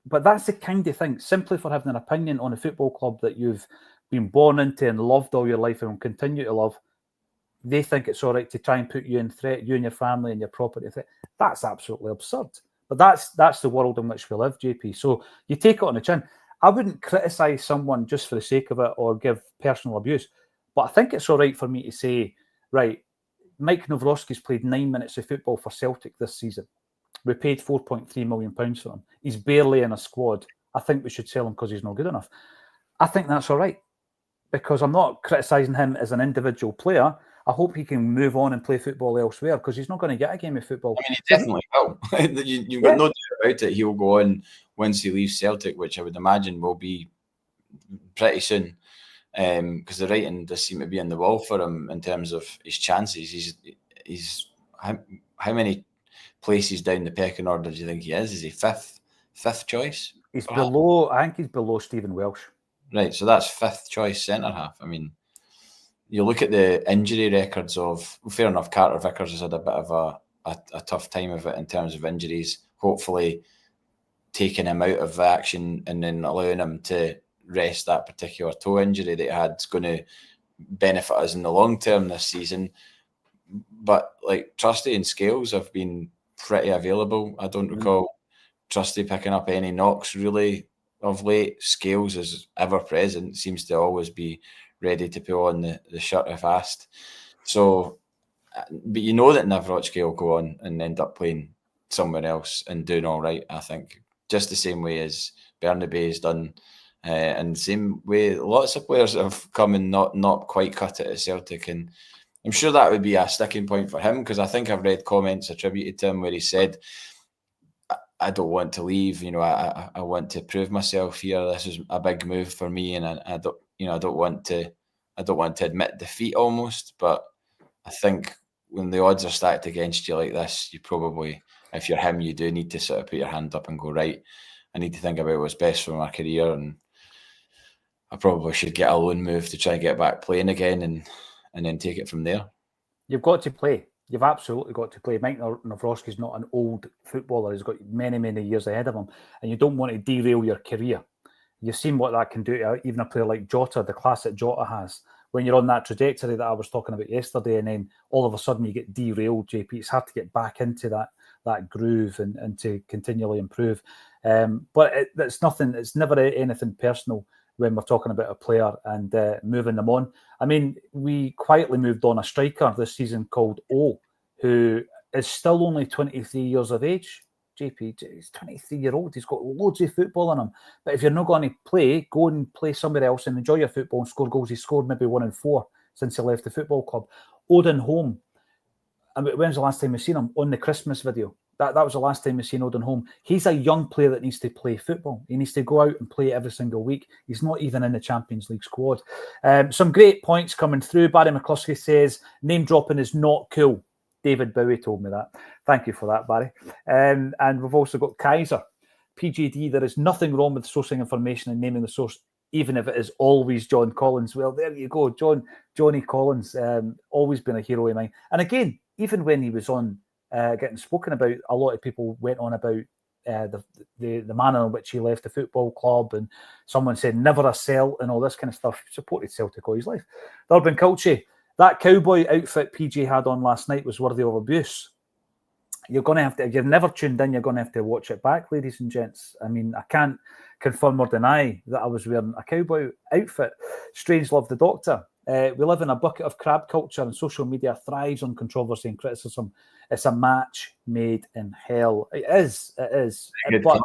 But that's the kind of thing, simply for having an opinion on a football club that you've been born into and loved all your life and will continue to love. They think it's all right to try and put you in threat, you and your family and your property in threat. That's absolutely absurd. But that's the world in which we live, JP. So you take it on the chin. I wouldn't criticise someone just for the sake of it or give personal abuse. But I think it's all right for me to say, right, Mike Nawrocki's played 9 minutes of football for Celtic this season. We paid £4.3 million for him. He's barely in a squad. I think we should sell him because he's not good enough. I think that's all right, because I'm not criticising him as an individual player. I hope he can move on and play football elsewhere, because he's not going to get a game of football. I mean, he definitely will. You've got no doubt about it. He'll go on once he leaves Celtic, which I would imagine will be pretty soon, because the writing does seem to be on the wall for him in terms of his chances. He's how many places down the pecking order do you think he is? Is he fifth choice? He's below. I think he's below Stephen Welsh. Right, so that's 5th choice centre half. I mean, you look at the injury records of. Fair enough, Carter Vickers has had a bit of a tough time of it in terms of injuries. Hopefully, taking him out of action and then allowing him to rest that particular toe injury that he had is going to benefit us in the long term this season. But like Trusty and Scales have been pretty available. I don't recall Trusty picking up any knocks really of late. Scales is ever present, seems to always be ready to pull on the shirt if asked. So, but you know that Nawrocki will go on and end up playing somewhere else and doing all right, I think. Just the same way as Bernabé has done. And the same way lots of players have come and not quite cut it at Celtic. And I'm sure that would be a sticking point for him, because I think I've read comments attributed to him where he said, I don't want to leave. I want to prove myself here. This is a big move for me, and I don't want to admit defeat almost. But I think when the odds are stacked against you like this, you probably, if you're him, you do need to sort of put your hand up and go, right, I need to think about what's best for my career, and I probably should get a loan move to try and get back playing again, and then take it from there. You've got to play. You've absolutely got to play. Mike Nawrocki's not an old footballer. He's got many, many years ahead of him, and you don't want to derail your career. You've seen what that can do to even a player like Jota, the class that Jota has. When you're on that trajectory that I was talking about yesterday, and then all of a sudden you get derailed, JP, it's hard to get back into that groove and to continually improve. But it's nothing. It's never anything personal when we're talking about a player and moving them on. I mean, we quietly moved on a striker this season called O, who is still only 23 years of age. JP, he's 23-year-old. He's got loads of football in him. But if you're not going to play, go and play somewhere else and enjoy your football and score goals. He scored maybe 1 in 4 since he left the football club. Odin Holm. I mean, when's the last time we've seen him? On the Christmas video. That was the last time we've seen Odin Holm. He's a young player that needs to play football. He needs to go out and play every single week. He's not even in the Champions League squad. Some great points coming through. Barry McCluskey says, name dropping is not cool. David Bowie told me that. Thank you for that, Barry. And we've also got Kaiser. PGD, there is nothing wrong with sourcing information and naming the source, even if it is always John Collins. Well, there you go. Johnny Collins, always been a hero of mine. And again, even when he was on getting spoken about, a lot of people went on about the manner in which he left the football club, and someone said never a Celt and all this kind of stuff. He supported Celtic all his life. The Urban Culture, that cowboy outfit PJ had on last night was worthy of abuse. You're going to have to, if you've never tuned in, you're going to have to watch it back, ladies and gents. I mean, I can't confirm or deny that I was wearing a cowboy outfit. Strange Love the Doctor. We live in a bucket of crab culture, and social media thrives on controversy and criticism. It's a match made in hell. It is. But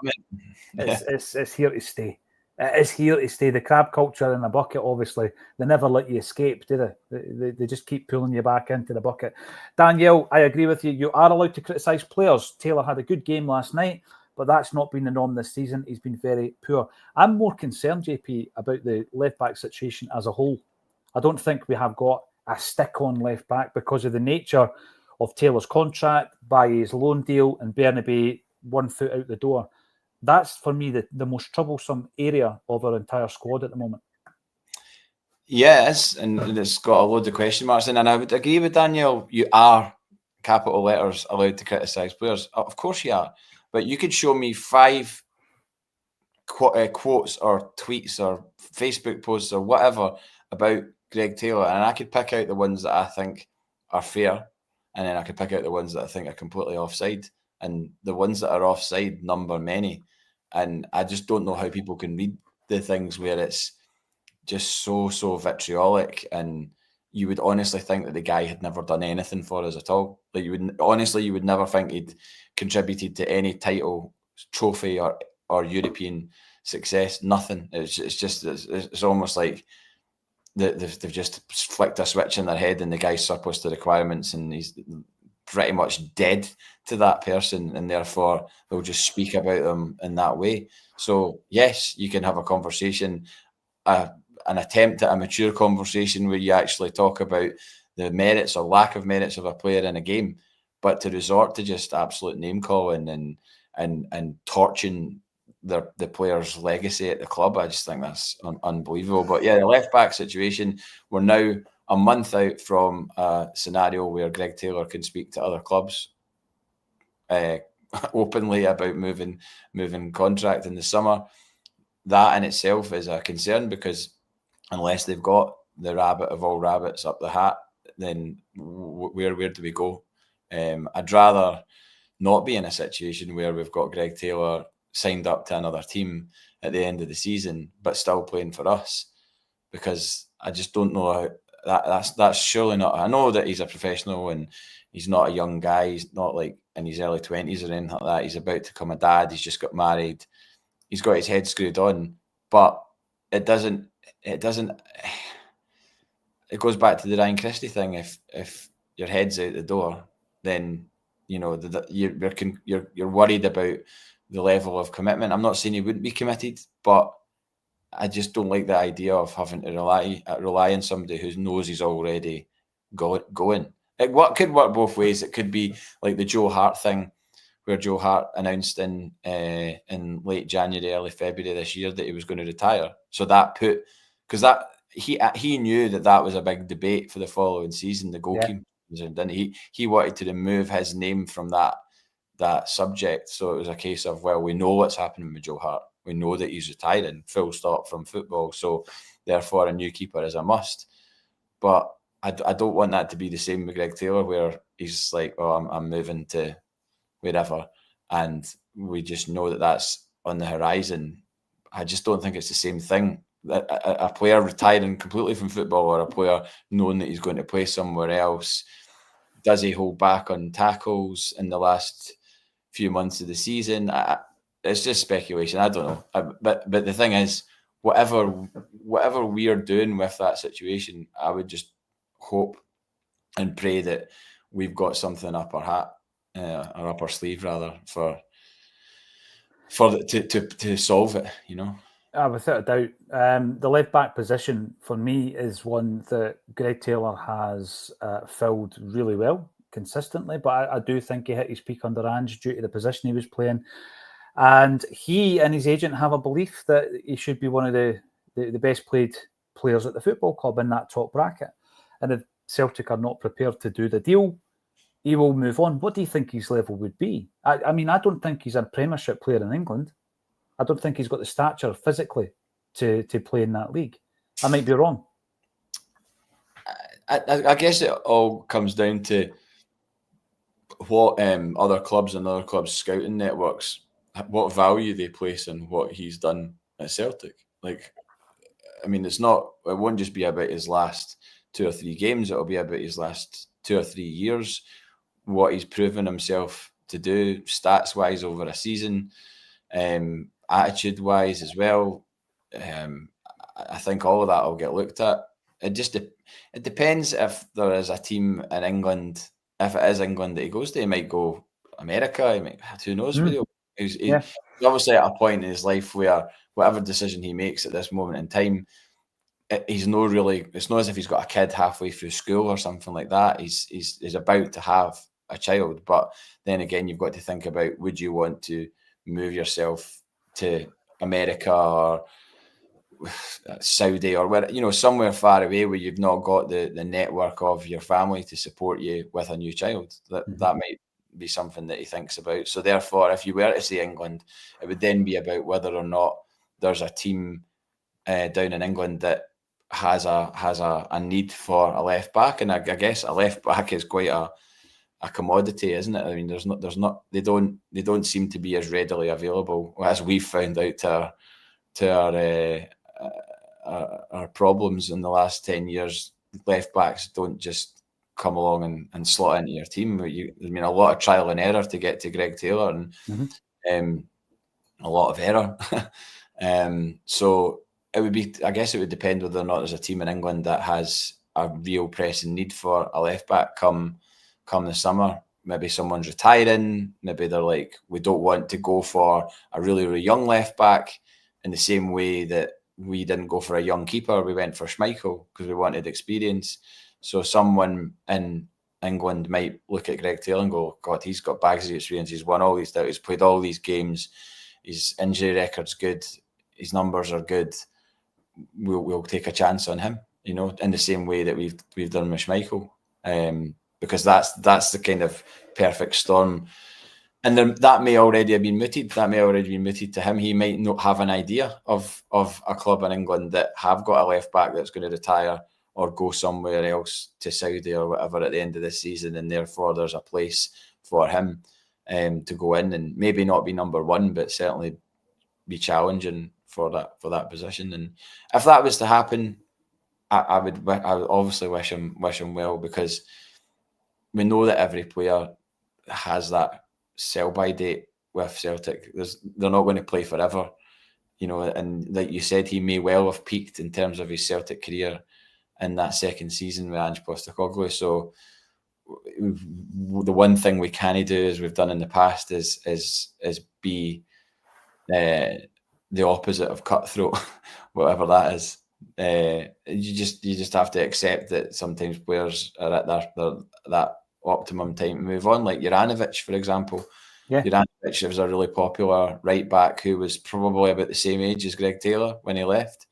it's here to stay. It is here to stay. The crab culture in a bucket, obviously, they never let you escape, do they? They just keep pulling you back into the bucket. Danielle, I agree with you. You are allowed to criticise players. Taylor had a good game last night, but that's not been the norm this season. He's been very poor. I'm more concerned, JP, about the left-back situation as a whole. I don't think we have got a stick-on left-back because of the nature of Taylor's contract, Baye's loan deal, and Bernabei 1 foot out the door. That's, for me, the most troublesome area of our entire squad at the moment. Yeah, it is, and it's got a load of question marks in. And I would agree with Daniel, you are, capital letters, allowed to criticise players. Of course you are. But you could show me 5 quotes or tweets or Facebook posts or whatever about Greg Taylor, and I could pick out the ones that I think are fair, and then I could pick out the ones that I think are completely offside. And the ones that are offside number many. And I just don't know how people can read the things where it's just so vitriolic, and you would honestly think that the guy had never done anything for us at all. Like, you would never think he'd contributed to any title, trophy, or European success. Nothing. It's almost like they've just flicked a switch in their head, and the guy's surplus to requirements, and he's pretty much dead to that person, and therefore they'll just speak about them in that way. So yes, you can have a conversation, an attempt at a mature conversation where you actually talk about the merits or lack of merits of a player in a game, but to resort to just absolute name calling and torching the player's legacy at the club, I just think that's unbelievable. But yeah, the left back situation, we're now a month out from a scenario where Greg Taylor can speak to other clubs openly about moving contract in the summer. That in itself is a concern, because unless they've got the rabbit of all rabbits up the hat, then where do we go? I'd rather not be in a situation where we've got Greg Taylor signed up to another team at the end of the season but still playing for us, because I just don't know how that's surely not. I know that he's a professional and he's not a young guy. He's not like in his early 20s or anything like that. He's about to become a dad. He's just got married. He's got his head screwed on. But it doesn't. It goes back to the Ryan Christie thing. If your head's out the door, then you know you're worried about the level of commitment. I'm not saying he wouldn't be committed, but I just don't like the idea of having to rely on somebody who knows he's already going. What could work both ways. It could be like the Joe Hart thing, where Joe Hart announced in late January, early February this year that he was going to retire. So that because he knew that was a big debate for the following season, the goalkeeper, and he wanted to remove his name from that subject. So it was a case of, well, we know what's happening with Joe Hart. We know that he's retiring, full stop, from football. So therefore, a new keeper is a must. But I don't want that to be the same with Greg Taylor, where he's like, oh, I'm moving to wherever, and we just know that that's on the horizon. I just don't think it's the same thing. A player retiring completely from football, or a player knowing that he's going to play somewhere else, does he hold back on tackles in the last few months of the season? It's just speculation. I don't know. But the thing is, whatever we are doing with that situation, I would just hope and pray that we've got something up our hat, or up our sleeve rather, to solve it. Without a doubt, the left back position for me is one that Greg Taylor has filled really well consistently, but I do think he hit his peak under Ange due to the position he was playing. And he and his agent have a belief that he should be one of the best played players at the football club in that top bracket. And if Celtic are not prepared to do the deal, he will move on. What do you think his level would be? I mean, I don't think he's a Premiership player in England. I don't think he's got the stature physically to play in that league. I might be wrong. I guess it all comes down to what other clubs and other clubs' scouting networks, what value they place in what he's done at Celtic. Like, I mean, it won't just be about his last 2 or 3 games. It'll be about his last 2 or 3 years, what he's proven himself to do stats-wise over a season, attitude-wise as well. I think all of that will get looked at. It depends if there is a team in England. If it is England that he goes to, he might go America. Who knows? He's obviously at a point in his life where whatever decision he makes at this moment in time, it's not as if he's got a kid halfway through school or something like that. He's about to have a child. But then again, you've got to think about, would you want to move yourself to America or Saudi or where, somewhere far away where you've not got the network of your family to support you with a new child? That might be something that he thinks about. So therefore, if you were to say England, it would then be about whether or not there's a team down in England that has a need for a left back, and I guess a left back is quite a commodity, isn't it? I mean, they don't seem to be as readily available as we've found out to our problems in the last 10 years. Left backs don't just come along and slot into your team. A lot of trial and error to get to Greg Taylor, and a lot of error. So I guess it would depend whether or not there's a team in England that has a real pressing need for a left back come the summer. Maybe someone's retiring. Maybe they're like, we don't want to go for a really, really young left back in the same way that we didn't go for a young keeper. We went for Schmeichel because we wanted experience. So someone in England might look at Greg Taylor and go, God, he's got bags of experience. He's won all these, he's played all these games. His injury record's good. His numbers are good. We'll take a chance on him, in the same way that we've done with Schmeichel, because that's the kind of perfect storm. And then that may already have been mooted. That may already be mooted to him. He might not have an idea of a club in England that have got a left back that's going to retire or go somewhere else to Saudi or whatever at the end of this season, and therefore there's a place for him to go in and maybe not be number one, but certainly be challenging for that position. And if that was to happen, I would obviously wish him well, because we know that every player has that sell-by date with Celtic. They're not going to play forever, and like you said, he may well have peaked in terms of his Celtic career in that second season with Ange Postecoglou. So the one thing we can do, as we've done in the past, is be the opposite of cutthroat, whatever that is. You just have to accept that sometimes players are at that optimum time to move on. Like Juranovic, for example. Yeah. Juranovic was a really popular right back who was probably about the same age as Greg Taylor when he left.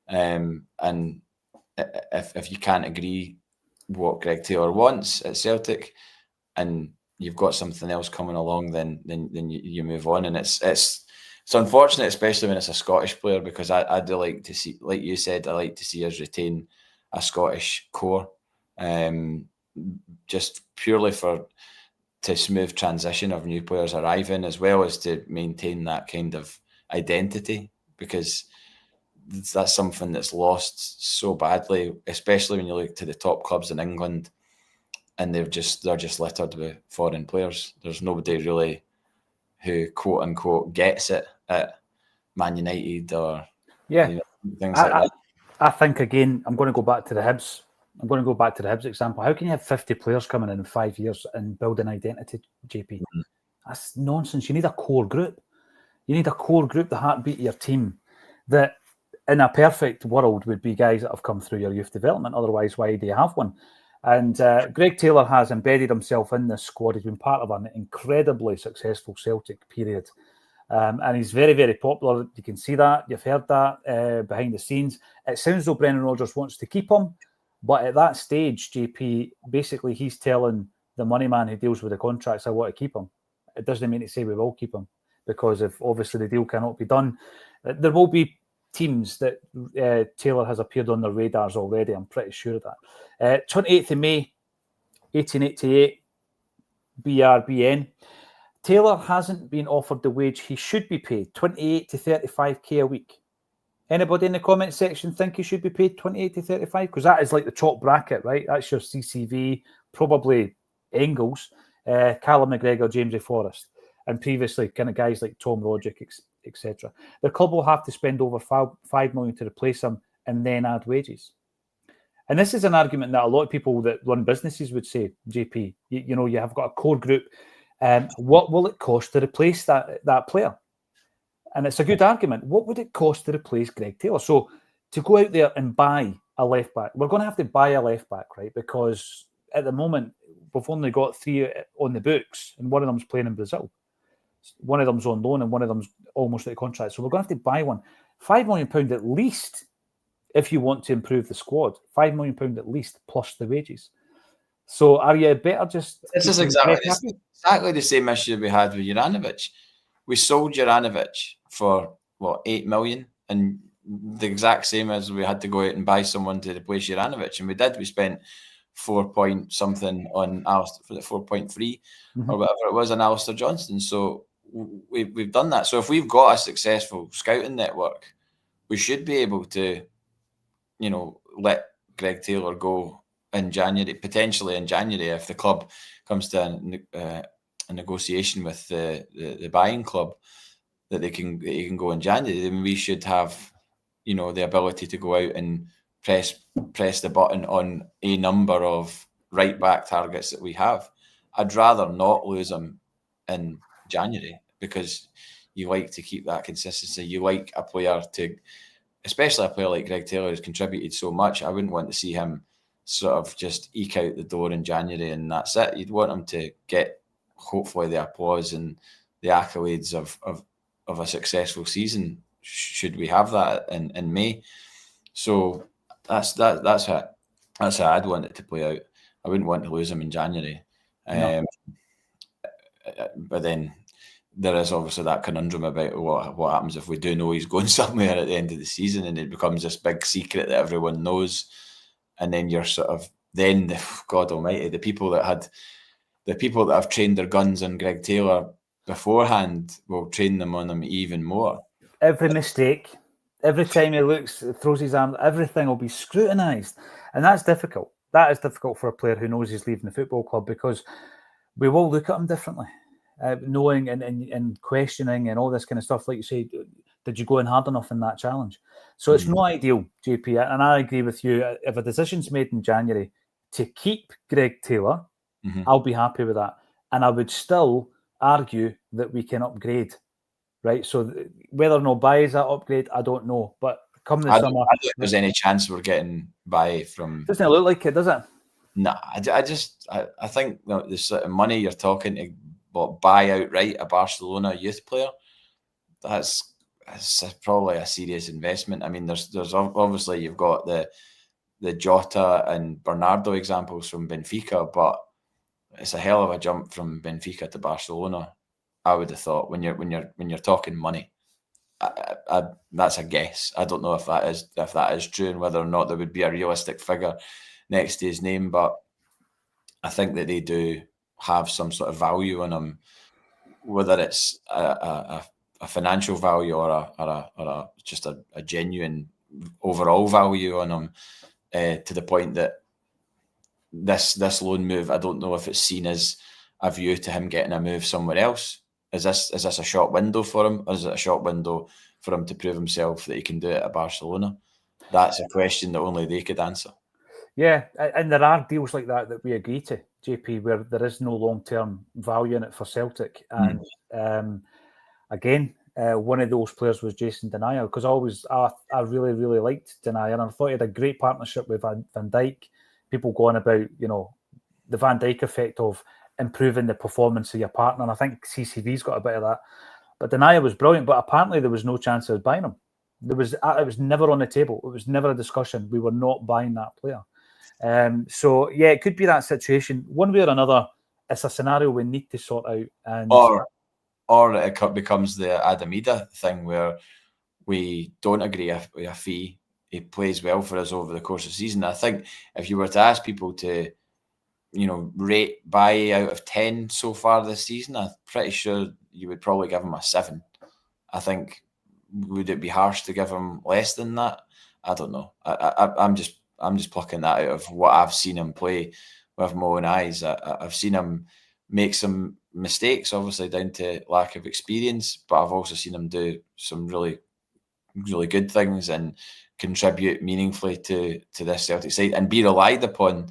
And if you can't agree what Greg Taylor wants at Celtic, and you've got something else coming along, then you move on. And it's unfortunate, especially when it's a Scottish player, because I do like to see, like you said, I like to see us retain a Scottish core, just purely to smooth transition of new players arriving, as well as to maintain that kind of identity, because that's something that's lost so badly, especially when you look to the top clubs in England, and they're just littered with foreign players. There's nobody really who quote unquote gets it at Man United or things like that. I think again, I'm going to go back to the Hibs. I'm going to go back to the Hibs example. How can you have 50 players coming in 5 years and build an identity, JP? Mm-hmm. That's nonsense. You need a core group. You need a core group, the heartbeat of your team, that in a perfect world would be guys that have come through your youth development. Otherwise, why do you have one? And Greg Taylor has embedded himself in this squad. He's been part of an incredibly successful Celtic period. And he's very, very popular. You can see that. You've heard that behind the scenes. It sounds as though Brendan Rodgers wants to keep him. But at that stage, JP, basically he's telling the money man who deals with the contracts, I want to keep him. It doesn't mean to say we will keep him, because if obviously the deal cannot be done, there will be teams that Taylor has appeared on their radars already. I'm pretty sure of that. 28th of May, 1888, BRBN. Taylor hasn't been offered the wage he should be paid, 28 to 35k a week. Anybody in the comment section think he should be paid 28 to 35? Because that is like the top bracket, right? That's your CCV, probably Engels, Callum McGregor, James A. Forrest, and previously kind of guys like Tom Roderick, etc. The club will have to spend over $5 million to replace him and then add wages. And this is an argument that a lot of people that run businesses would say, JP, you have got a core group. What will it cost to replace that player? And it's a good argument. What would it cost to replace Greg Taylor? So to go out there and buy a left back, we're going to have to buy a left back, right? Because at the moment, we've only got 3 on the books, and one of them's playing in Brazil. One of them's on loan, and one of them's almost out of contract. So we're going to have to buy one. £5 million at least, if you want to improve the squad. £5 million at least, plus the wages. So are you better just... This is exactly the same issue we had with Juranovic. We sold Juranovic for, 8 million, and the exact same as we had to go out and buy someone to replace Juranovic, and we did. We spent 4 point something on Alistair, 4.3 or whatever it was on Alistair Johnston. So we've done that. So if we've got a successful scouting network, we should be able to, let Greg Taylor go in January, potentially in January, if the club comes to a negotiation with the buying club that he can go in January. Then we should have, the ability to go out and press the button on a number of right back targets that we have. I'd rather not lose him in January, because you like to keep that consistency. You like a player to, especially a player like Greg Taylor, who's contributed so much. I wouldn't want to see him sort of just eke out the door in January and that's it. You'd want him to get, hopefully, the applause and the accolades of a successful season, should we have that in May. So that's how I'd want it to play out. I wouldn't want to lose him in January. No. But then there is obviously that conundrum about what happens if we do know he's going somewhere at the end of the season, and it becomes this big secret that everyone knows, and then you're sort of God Almighty, the people that have trained their guns on Greg Taylor beforehand will train them on him even more. Every mistake, every time he throws his arms, everything will be scrutinised, and that's difficult. That is difficult for a player who knows he's leaving the football club, because we will look at him differently, knowing and questioning and all this kind of stuff. Like you say, did you go in hard enough in that challenge? So it's not ideal, JP, and I agree with you. If a decision's made in January to keep Greg Taylor, I'll be happy with that, and I would still argue that we can upgrade, right? So whether or not Baye is that upgrade, I don't know. But come the summer, I don't think there's any chance we're getting Baye from. Doesn't it look like it, does it? Nah, I think the sort of money you're talking to buy outright a Barcelona youth player, that's probably a serious investment. I mean, there's obviously you've got the Jota and Bernardo examples from Benfica, but it's a hell of a jump from Benfica to Barcelona. I would have thought when you're talking money. That's a guess. I don't know if that is true and whether or not there would be a realistic figure next to his name, but I think that they do have some sort of value in him, whether it's a financial value or just a genuine overall value on him, to the point that this loan move, I don't know if it's seen as a view to him getting a move somewhere else. Is this a short window for him, or is it a short window for him to prove himself that he can do it at Barcelona? That's a question that only they could answer. Yeah, and there are deals like that we agree to, JP, where there is no long-term value in it for Celtic. And again, one of those players was Jason Denayer, because I really, really liked Denayer, and I thought he had a great partnership with Van Dijk. People going about, the Van Dijk effect of improving the performance of your partner, and I think CCV's got a bit of that. But Denayer was brilliant, but apparently there was no chance of buying him. It was never on the table. It was never a discussion. We were not buying that player. So yeah, it could be that situation. One way or another, it's a scenario we need to sort out. And or it becomes the Adamida thing where we don't agree with a fee. He plays well for us over the course of the season. I think if you were to ask people to, rate Baye out of 10 so far this season, I'm pretty sure you would probably give him a 7. I think, would it be harsh to give him less than that? I don't know. I'm just plucking that out of what I've seen him play with my own eyes. I've seen him make some mistakes, obviously down to lack of experience, but I've also seen him do some really, really good things and contribute meaningfully to this Celtic side and be relied upon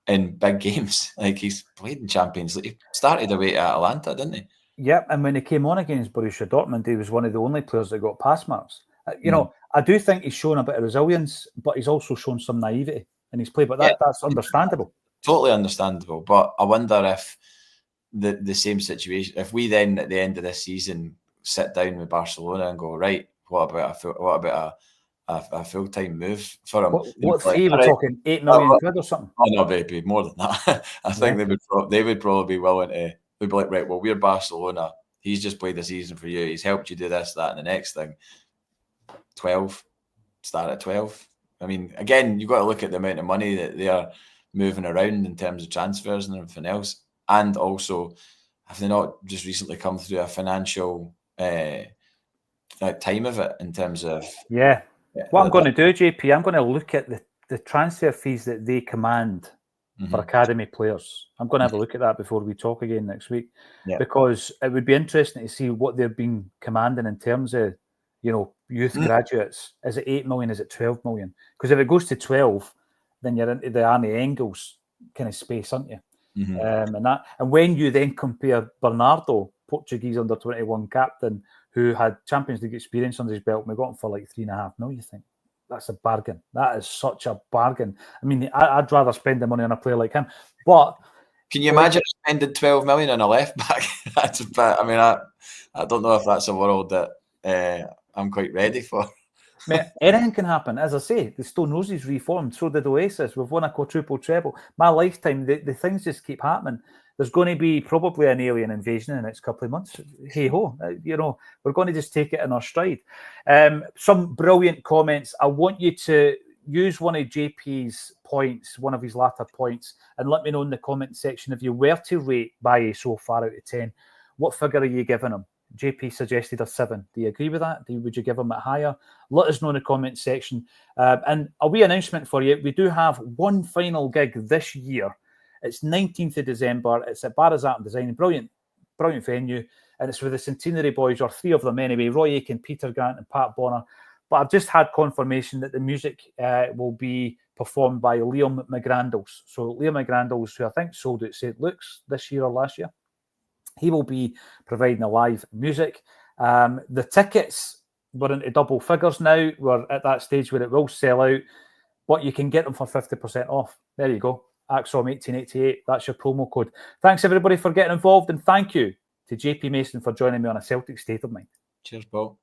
in big games. Like, he's played in Champions League. He started away at Atalanta, didn't he? Yep, and when he came on against Borussia Dortmund, he was one of the only players that got pass marks. I do think he's shown a bit of resilience, but he's also shown some naivety in his play. But that's understandable. Totally understandable. But I wonder if the same situation, if we then at the end of this season sit down with Barcelona and go, right, what about a full-time move for him? What fee? We're talking 8 million quid or something? Oh no, baby, more than that. I think they would probably be willing to. They'd be like, right, well, we're Barcelona. He's just played the season for you. He's helped you do this, that, and the next thing. 12. Start at 12. I mean, again, you've got to look at the amount of money that they are moving around in terms of transfers and everything else. And also, have they not just recently come through a financial time of it in terms of... Yeah. What I'm going to do, JP, I'm going to look at the transfer fees that they command for academy players. I'm going to have a look at that before we talk again next week, because it would be interesting to see what they've been commanding in terms of, youth graduates. Is it 8 million? Is it 12 million? Because if it goes to 12, then you're into the Arne Engels kind of space, aren't you? And when you then compare Bernardo, Portuguese under-21 captain, who had Champions League experience under his belt, and we got him for like 3.5 million, you think, that's a bargain. That is such a bargain. I mean, I'd rather spend the money on a player like him. But can you imagine spending 12 million on a left back? That's a bit, I mean, I don't know if that's a world that I'm quite ready for. Mate, anything can happen. As I say, the Stone Roses reformed. So did Oasis. We've won a quadruple treble. My lifetime, the things just keep happening. There's going to be probably an alien invasion in the next couple of months. Hey ho, we're going to just take it in our stride. Some brilliant comments. I want you to use one of JP's points, one of his latter points, and let me know in the comment section if you were to rate Baye so far out of 10. What figure are you giving him? JP suggested a 7. Do you agree with that? Would you give him it higher? Let us know in the comment section. And a wee announcement for you. We do have one final gig this year. It's 19th of December. It's at Barra's Art and Design. Brilliant venue. And it's with the Centenary Boys, or 3 of them anyway, Roy Aitken, Peter Grant and Pat Bonner. But I've just had confirmation that the music will be performed by Liam McGrandles. So Liam McGrandles, who I think sold out St. Luke's this year or last year, he will be providing the live music. The tickets, we're into double figures now. We're at that stage where it will sell out, but you can get them for 50% off. There you go. Acsom 1888. That's your promo code. Thanks, everybody, for getting involved, and thank you to JP Mason for joining me on A Celtic State of Mind. Cheers, Paul.